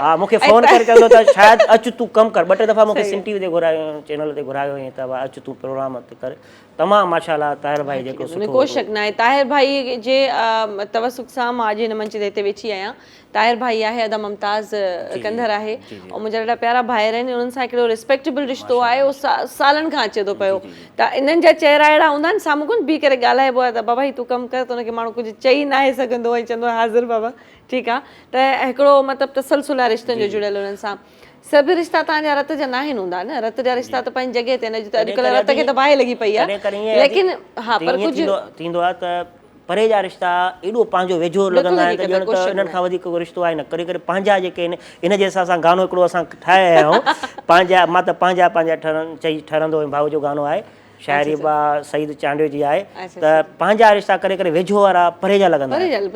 [SPEAKER 3] हा मूंखे फ़ोन करे चवंदो त शायदि अचु तूं कमु कर, ॿ टे दफ़ा मूंखे सिंध टीवी ते घुरायो, चैनल ते घुरायो हुई त अचु तूं प्रोग्राम ते कर, तमामु माशाल्लाह ताहिर भाई जेको
[SPEAKER 1] कोई शक न आहे, ताहिर भाई जे तवसुक सां मां अॼु हिन मंच ते हिते वेठी आहियां, ताहिर भाई आहे अदा मुमताज़ कंदर आहे, ऐं मुंहिंजा ॾाढा प्यारा भाइर आहिनि, उन्हनि सां हिकिड़ो रिस्पेक्टेबल रिश्तो आहे, उहो सालनि खां अचे थो पियो, त इन्हनि जा चहिरा अहिड़ा हूंदा आहिनि, साम्हूं कोन बीह करे ॻाल्हाइबो आहे त बाबा तूं कमु कर, त हुनखे माण्हू कुझु चई न आहे सघंदो ऐं चवंदो आहे हाज़िर बाबा ठीकु आहे, त हिकिड़ो मतिलबु तसलसुल आहे रिश्तनि जो जुड़ियल हुननि सां, सभु रिश्ता तव्हांजा रत जा न आहिनि हूंदा न, रत जा रिश्ता त पंहिंजी जॻह ते आहिनि, अॼुकल्ह रत खे त बाहि लॻी पई आहे, लेकिन हा पर कुझु
[SPEAKER 3] थींदो आहे त परे जा रिश्ता एॾो पंहिंजो वेझो लॻंदा आहिनि त ॼण त इन्हनि खां वधीक को रिश्तो आहे न, करे करे पंहिंजा जेके आहिनि, इन जे हिसाब सां गानो हिकिड़ो असां ठाहे आया आहियूं, पंहिंजा मां त पंहिंजा चई ठहंदो हुयुमि, भाऊ जो गानो आहे, शाइरी बा सईद चांडियो जी आहे, त पंहिंजा रिश्ता करे करे वेझो वारा परे जा लॻंदा आहिनि,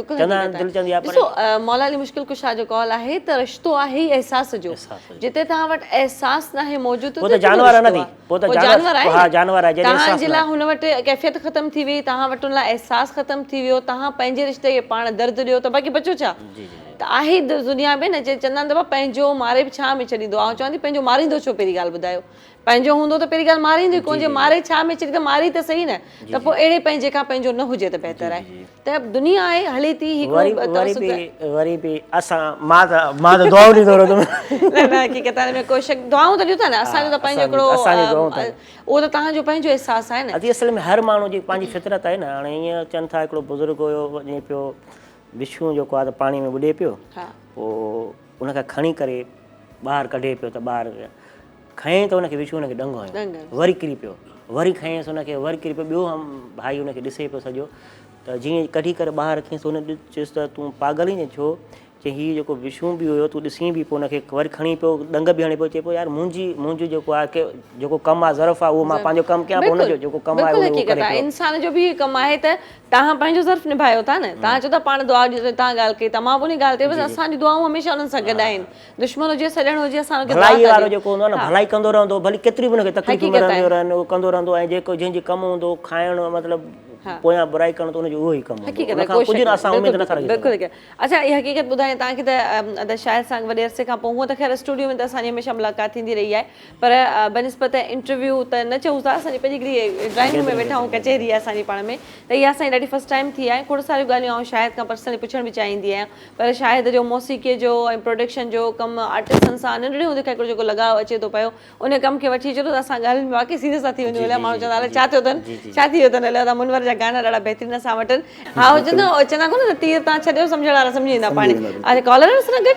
[SPEAKER 1] मौला अली मुश्किल कुशा जो कॉल आहे त रिश्तो आहे ई अहसास जो, जिते तव्हां वटि एहसास न आहे मौजूद,
[SPEAKER 3] जानवर न थी,
[SPEAKER 1] तव्हांजे लाइ हुन वटि कैफ़ियत ख़तम थी वई, तव्हां वटि हुन लाइ एहसास ख़तम थी वियो, तव्हां पंहिंजे रिश्ते खे पाण दर्द ॾियो त बाक़ी बचो छा, त आहे दुनिया में न चवंदा आहिनि दफ़ा पंहिंजो मारे बि छा में छॾींदो, ऐं चवां थी पंहिंजो मारींदो छो, पहिरीं ॻाल्हि ॿुधायो, पंहिंजो हूंदो त पहिरीं ॻाल्हि मारींदो कोन, जे मारे छा में छॾी त मारी त सही न, त पोइ अहिड़े पंहिंजे खां पंहिंजो न हुजे त बहितर आहे, त दुनिया आहे हले थी,
[SPEAKER 3] वरी बि असां मां त दुआऊं ॾींदो रहंदुमि,
[SPEAKER 1] न हक़ीक़त में कोई शक दुआऊं त ॾियूं था न, असांजो त पंहिंजो हिकिड़ो उहो त तव्हांजो पंहिंजो एहसास आहे न,
[SPEAKER 3] असल में हर माण्हू जी पंहिंजी फितरत आहे न, हाणे ईअं चवनि था हिकिड़ो बुज़ुर्ग हुयो वञे पियो विछूं जेको आहे त पाणी में ॿुॾे पियो, पोइ उनखे खणी करे ॿाहिरि कढे पियो त ॿाहिरि खयईं त हुनखे विछूं हुनखे ॾंगो आयो, वरी किरी पियो, वरी खयईंसि हुनखे, वरी किरी पियो, ॿियो भाई हुनखे ॾिसे पियो सॼो, त जीअं कढी करे ॿाहिरि रखींसि, हुन चयुसि त तूं पागल ई न छो, चई हीउ जेको विछूं बि हुयो तूं ॾिसी बि पोइ हुनखे वरी खणी पियो ॾंग बि हणी पियो, चए पियो यार मुंहिंजी जेको आहे जेको कमु आहे ज़र्फ़ आहे उहो मां पंहिंजो कमु कयां, पोइ हुनजो जेको कमु आहे
[SPEAKER 1] इंसान जो बि कमु आहे त तव्हां पंहिंजो ज़र्फ़ निभायो था न, तव्हां चओ था पाण दुआ ॾियो, तव्हां ॻाल्हि कई त मां बि उन ॻाल्हि ते बसि असांजी दुआऊं हमेशह हुननि सां गॾु आहिनि, दुश्मन हुजे सॼण हुजे, असांखे
[SPEAKER 3] भलाई वारो जेको हूंदो आहे न, भलाई कंदो रहंदो, भली केतिरी बि हुनखे तकलीफ़ूं मिलंदियूं रहनि उहो कंदो रहंदो, ऐं जेको जंहिंजी कमु हूंदो खाइणु मतिलबु पोयां बुराई करणु त उनजो उहो ई कमु
[SPEAKER 1] हक़ीक़त
[SPEAKER 3] उन खां कुझु न असां उमेद नथा रखी
[SPEAKER 1] बिल्कुलु अच्छा इहा हक़ीक़त ॿुधायां तव्हांखे त शायद सां वॾे अरसे खां पोइ हूअं त ख़ैर स्टूडियो में त असांजी हमेशह मुलाक़ात थींदी रही आहे पर बनिस्बत इंटरव्यू त न चऊं था असांजी पंहिंजी हिकिड़ी ड्राइंग रूम में वेठा आहियूं कचहरी आहे असांजी पाण में त इहा असांजी ॾाढी फस्ट टाइम थी आहे खोड़ सारियूं ॻाल्हियूं आऊं शायद खां पर्सनली पुछण बि चाहींदी आहियां पर शायद जो मौसीक़ीअ जो ऐं प्रोडक्शन जो कमु आर्टिस्टनि सां नंढड़े हूंदे खां हिकिड़ो जेको लगाव अचे थो पियो उन कम खे वठी छॾो त असां ॻाल्हियुनि में वाक़ई सीरियस था थी वञूं हलिया माण्हू चवंदा हले छा थियो अथनि छा थी वियो अथनि हलिया त मुनवर जा गाना ॾाढा बहितरीन असां वटि हा हुजनि चवंदा कोन त तीर तव्हां छॾियो सम्झण वारा सम्झी वेंदा पाणी अरे कॉलर सां गॾु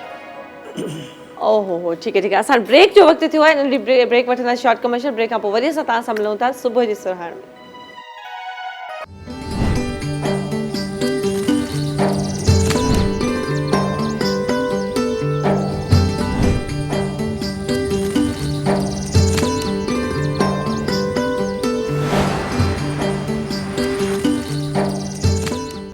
[SPEAKER 1] ओहो ठीकु आहे असां ब्रेक जो वक़्तु थियो आहे नंढी ब्रेक वठंदासीं शॉर्ट कमर्शियल ब्रेक खां पोइ वरी असां तव्हां सां मिलूं था सुबुह जी सुरहाण में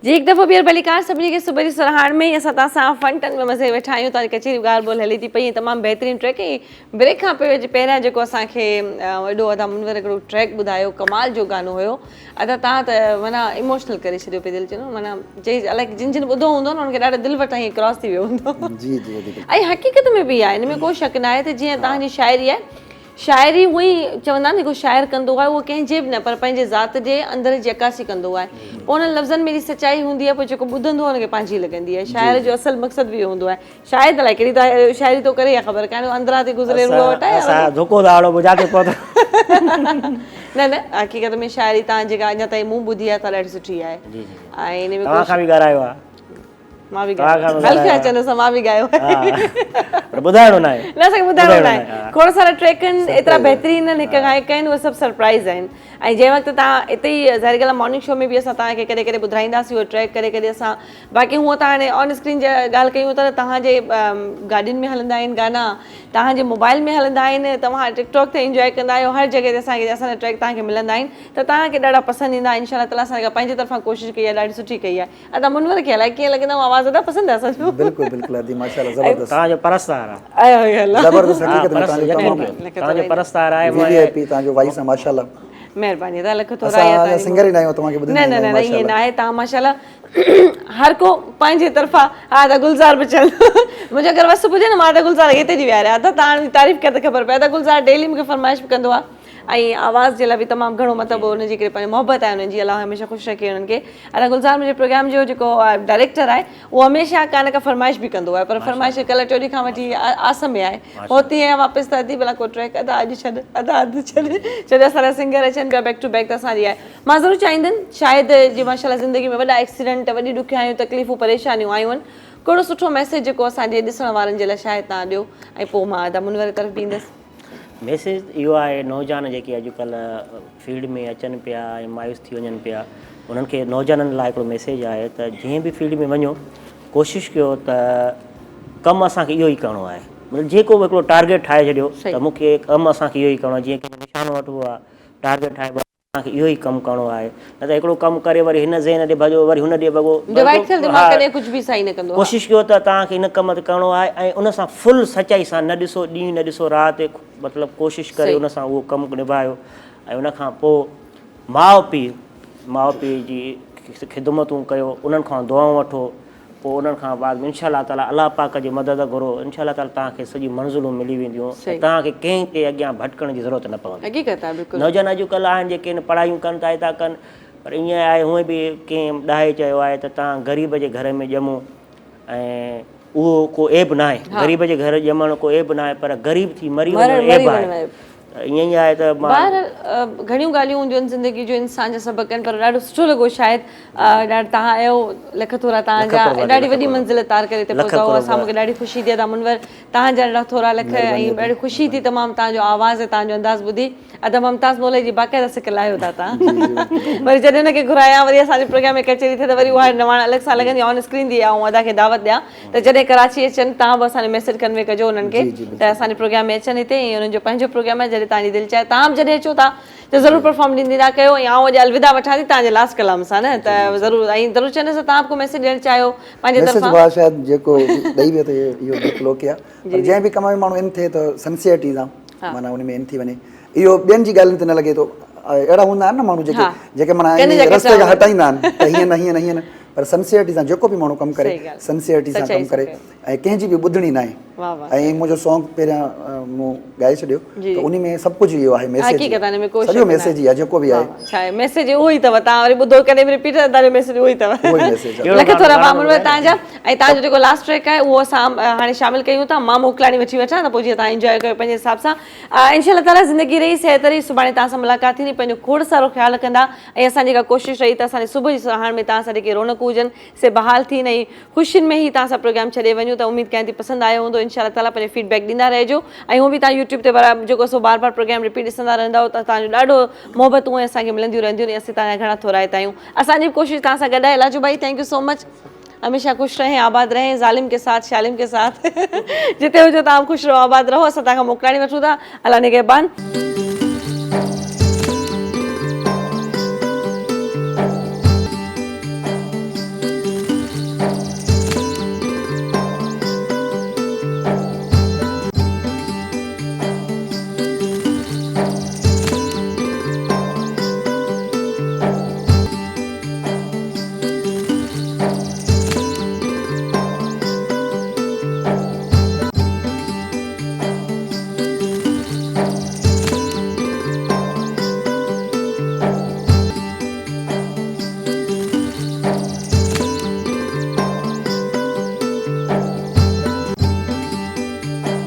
[SPEAKER 1] जी हिकु दफ़ो ॿीहर भली कार सभिनी खे सुबुह जी सुरहाण में असां तव्हां सां फन टन में मज़े वेठा आहियूं तव्हांजी कचहरी ॻाल्हि ॿोल हले थी पई तमामु बहितरीनु ट्रैक ऐं ब्रेक खां पहिरियां जेको असांखे वॾो अदा मुनवर हिकिड़ो ट्रैक ॿुधायो कमाल जो गानो हुयो अदा तव्हां त माना इमोशनल करे छॾियो पियो दिलि चवंदो माना जे अलाए जिन जिन ॿुधो हूंदो न हुनखे ॾाढो दिलि वटां हीअं क्रॉस थी वियो हूंदो
[SPEAKER 2] जी जी
[SPEAKER 1] ऐं हक़ीक़त में बि आहे हिन में को शक न आहे त जीअं तव्हांजी शाइरी आहे शाइरी हूअं ई चवंदा आहिनि जेको शाइर कंदो आहे उहो कंहिंजे बि न पर पंहिंजे ज़ात जे अंदर जी अकासी कंदो आहे पोइ उन्हनि लफ़्ज़नि में एॾी सचाई हूंदी आहे पोइ जेको ॿुधंदो आहे हुनखे पंहिंजी लॻंदी आहे शाइर जो असुलु मक़सदु बि इहो हूंदो आहे शायदि अलाए कहिड़ी त शाइरी थो करे या ख़बर कान्हे अंदरां थी गुज़रे रुॻो वटाए न न हक़ीक़त में शाइरी तव्हां जेका अञा ताईं मूं ॿुधी आहे त ॾाढी सुठी आहे ऐं हिन में मां बि मां बि ॻायो
[SPEAKER 3] ॿुधाइणो न आहे
[SPEAKER 1] न असांखे ॿुधाइणो न आहे खोड़ सारा ट्रैक आहिनि एतिरा बहितरीन आहिनि हिकु खां हिकु आहिनि उहे सभु सरप्राइज़ आहिनि ऐं जंहिं वक़्तु तव्हां हिते ई ज़ाहिर ॻाल्हि आहे मॉर्निंग शो में बि असां तव्हांखे कॾहिं कॾहिं ॿुधाईंदासीं उहो ट्रैक कॾहिं कॾहिं असां बाक़ी हूअं त हाणे ऑन स्क्रीन जी ॻाल्हि कयूं त तव्हांजे गाॾियुनि में हलंदा आहिनि गाना तव्हांजे मोबाइल में हलंदा आहिनि तव्हां टिकटॉक ते इंजॉय कंदा आहियो हर जॻह ते असांखे असांजा ट्रैक तव्हांखे मिलंदा आहिनि त तव्हांखे ॾाढा पसंदि ईंदा इनशा अल्लाह असां पंहिंजे तरफ़ां कोशिशि कई आहे ॾाढी सुठी कई आहे अदा मुनवर खे अलाए कीअं लॻंदो आवाज़ ॾाढा पसंदि आहे असांजो
[SPEAKER 2] बिल्कुलु बिल्कुलु अदी माशाअल्लाह ज़बरदस्त
[SPEAKER 3] तव्हांजो परस्तार आहे
[SPEAKER 2] ज़बरदस्त हक़ीक़त में
[SPEAKER 3] तव्हांजो परस्तार आहे
[SPEAKER 2] वीवीआईपी तव्हांजो वॉइस आहे माशाअल्लाह
[SPEAKER 1] महिरबानी अदा लख थोरा आहे
[SPEAKER 2] सिंगर ई न आहियो तव्हांखे
[SPEAKER 1] न न न ईअं न आहे तव्हां माशाअल्लाह हर को पंहिंजे तरफ़ां हा त गुलज़ार बचल मुंहिंजो अगरि वस पुॼे न मां त गुलज़ार हिते जी विहारियां त तव्हांजी तारीफ़ करे त ख़बर पए त गुलज़ार डेली मूंखे फरमाइश बि कंदो आहे ऐं आवाज़ जे लाइ बि तमामु घणो मतिलबु हुनजी हिकिड़ी पंहिंजी मोहबत आहे हुनजी अलाह हमेशह ख़ुशि रखे हुननि खे अदा गुलज़ार मुंहिंजे प्रोग्राम जो जेको डायरेक्टर आहे उहो हमेशह कान का फरमाइश बि कंदो आहे पर फरमाइश कल्ह टियों ॾींहं खां वठी आसम में आहे होती आहे वापसि त अधी भला को ट्रैक अदा अॼु छॾ अदा अधु छॾ छॾ असांजा सिंगर अचनि पिया बैक टू बैक त असांजी आहे मां ज़रूरु चाहींदमि शायदि जीअं माशाअल्लाह ज़िंदगी में वॾा एक्सीडेंट वॾी ॾुखियायूं तकलीफ़ूं परेशानियूं आयूं आहिनि कहिड़ो सुठो मैसेज जेको असांजे ॾिसण वारनि जे लाइ शायदि तव्हां ॾियो ऐं पोइ मां अदा मुनवर तरफ़ बि ईंदसि
[SPEAKER 3] मैसेज इहो आहे नौजवान जेके अॼुकल्ह फील्ड में अचनि पिया ऐं मायूस थी वञनि पिया उन्हनि खे नौजवाननि लाइ हिकिड़ो मैसेज आहे त जीअं बि फील्ड में वञो कोशिशि कयो त कमु असांखे इहो ई करिणो आहे मतिलबु जेको बि हिकिड़ो टारगेट ठाहे छॾियो त मूंखे कमु असांखे इहो ई करिणो आहे जीअं की निशानो वठिबो आहे टारगेट ठाहे असांखे इहो ई कमु करिणो आहे न त हिकिड़ो कमु करे वरी हिन ज़हन ॾे भॼो वरी हुन ॾे भॻो कोशिशि कयो त तव्हांखे हिन कम ते करिणो आहे ऐं उन सां फुल सचाई सां न ॾिसो ॾींहुं न ॾिसो राति मतिलबु कोशिशि करे उन सां उहो कमु निभायो ऐं उन खां पोइ माउ पीउ जी ख़िदमतूं कयो उन्हनि खां दुआऊं वठो पोइ उन्हनि खां बाद इनशा ताला अलाह पाक जी मदद घुरो इनशा ताला तव्हांखे सॼी मंज़िलूं मिली वेंदियूं तव्हांखे कंहिं ते अॻियां भटकण जी ज़रूरत न पवंदी नौजवान अॼुकल्ह आहिनि जेके पढ़ाइयूं कनि था था कनि पर ईअं आहे हूअं बि कंहिं ॾाहे चयो आहे त तव्हां ग़रीब जे घर में ॼमो ऐं उहो को ऐब न आहे ग़रीब जे घर ॼमणु को ऐब न आहे पर ग़रीब थी मरी वञणु ऐब आहे ईअं ई आहे त
[SPEAKER 1] घणियूं ॻाल्हियूं हूंदियूं आहिनि ज़िंदगी जो इंसान जा सबक़ आहिनि पर ॾाढो सुठो लॻो शायदि तव्हां आयो लख थोरा तव्हांजा ॾाढी वॾी मंज़िल तार करे हिते पहुचो असां मूंखे ॾाढी ख़ुशी थी अदा मुनवर तव्हांजा ॾाढा थोरा लख ऐं ॾाढी ख़ुशी थी तमामु तव्हांजो आवाज़ ऐं तव्हांजो अंदाज़ ॿुधी अदा मुमताज़ मोले जी बाक़ाइदा सिकल आहियो था तव्हां वरी जॾहिं हुनखे घुरायां वरी असांजे प्रोग्राम में कचहरी थिए त वरी उहा नवाण अलॻि सां लॻंदी ऑन स्क्रीन थी ऐं अदा खे दावत ॾियां त जॾहिं कराची अचनि तव्हां बि असांजो मैसेज कन्वे कजो हुननि खे त असांजे प्रोग्राम में अचनि हिते ऐं हुननि जो पंहिंजो प्रोग्राम आहे जॾहिं तव्हांजी दिलि चाहे तव्हां जॾहिं अचो था त ज़रूरु परफॉर्म ॾींदा कयो ऐं आउं अॼु अलविदा वठां थी तव्हांजे लास्ट कलाम सां न त ज़रूरु ऐं ज़रूरु चवंदसि तव्हां को मैसेज ॾियणु चाहियो पंहिंजे तरफ़ां
[SPEAKER 2] शायदि जेको ॾेई वियो त इहो बिल्कुलु ओके आहे जंहिं बि कम में माण्हू इन थिए त सिंसियरिटी सां माना उन में इन थी वञे इहो ॿियनि जी ॻाल्हियुनि ते न लॻे थो अहिड़ा हूंदा आहिनि न माण्हू जेके माना रस्ते खां हटाईंदा आहिनि त हीअं न हीअं न हीअं न, पर सिंसियरिटी सां जेको बि माण्हू कमु करे सिंसियरिटी सां कमु करे ऐं कंहिंजी बि ॿुधणी न आहे। ऐं मुंहिंजो सॉन्ग पहिरियां मूं ॻाए छॾियो त उन में सभु कुझु इहो आहे, मैसेज सॼो मैसेज ई आहे जेको बि आहे
[SPEAKER 1] मैसेज उहो ई अथव। तव्हां वरी ॿुधो कॾहिं बि रिपीट तव्हांजो मैसेज उहो ई अथव। लख थोरा मामूल तव्हांजा। ऐं तव्हांजो जेको लास्ट ट्रैक आहे उहो असां हाणे शामिल कयूं था, मां मोकिलाणी वठी वठां त पोइ जीअं तव्हां इंजॉय कयो पंहिंजे हिसाब सां। इंशाअल्लाह ताला ज़िंदगी रही सिहत रही, सुभाणे तव्हां सां मुलाक़ात थींदी। पंहिंजो खोड़ सारो ख़्यालु रखंदा ऐं असांजी जेका कोशिशि रही त असांजे सुबुह जी सहाण में तव्हां सां जेके रौनकूं हुजनि से बहाल थियनि ऐं ख़ुशियुनि में ई तव्हां सां प्रोग्राम छॾे वञूं। त उमेदु कयां थी पसंदि आयो हूंदो। इंशाअल्लाह ताला पंहिंजो फीडबैक ॾींदा रहिजो ऐं उहो बि तव्हां यूट्यूब ते बराबरि जेको सो बार बार प्रोग्राम रिपीट ॾिसंदा रहंदव त तव्हांजो ॾाढो मोहबतूं ऐं असांखे मिलंदियूं रहंदियूं ऐं असीं तव्हांजा घणा थोराइता आहियूं। असांजी बि कोशिशि तव्हां सां गॾु आहे। लाजू भाई थैंक यू सो मच। हमेशा खुश रहें, आबाद रहें, ज़ालिम के साथ शालिम के साथ जिते हुजो तव्हां खुश रहो, आबाद रहो। असां तव्हांखां मोकिलाणी वठूं था। अल्लाह निगहबान।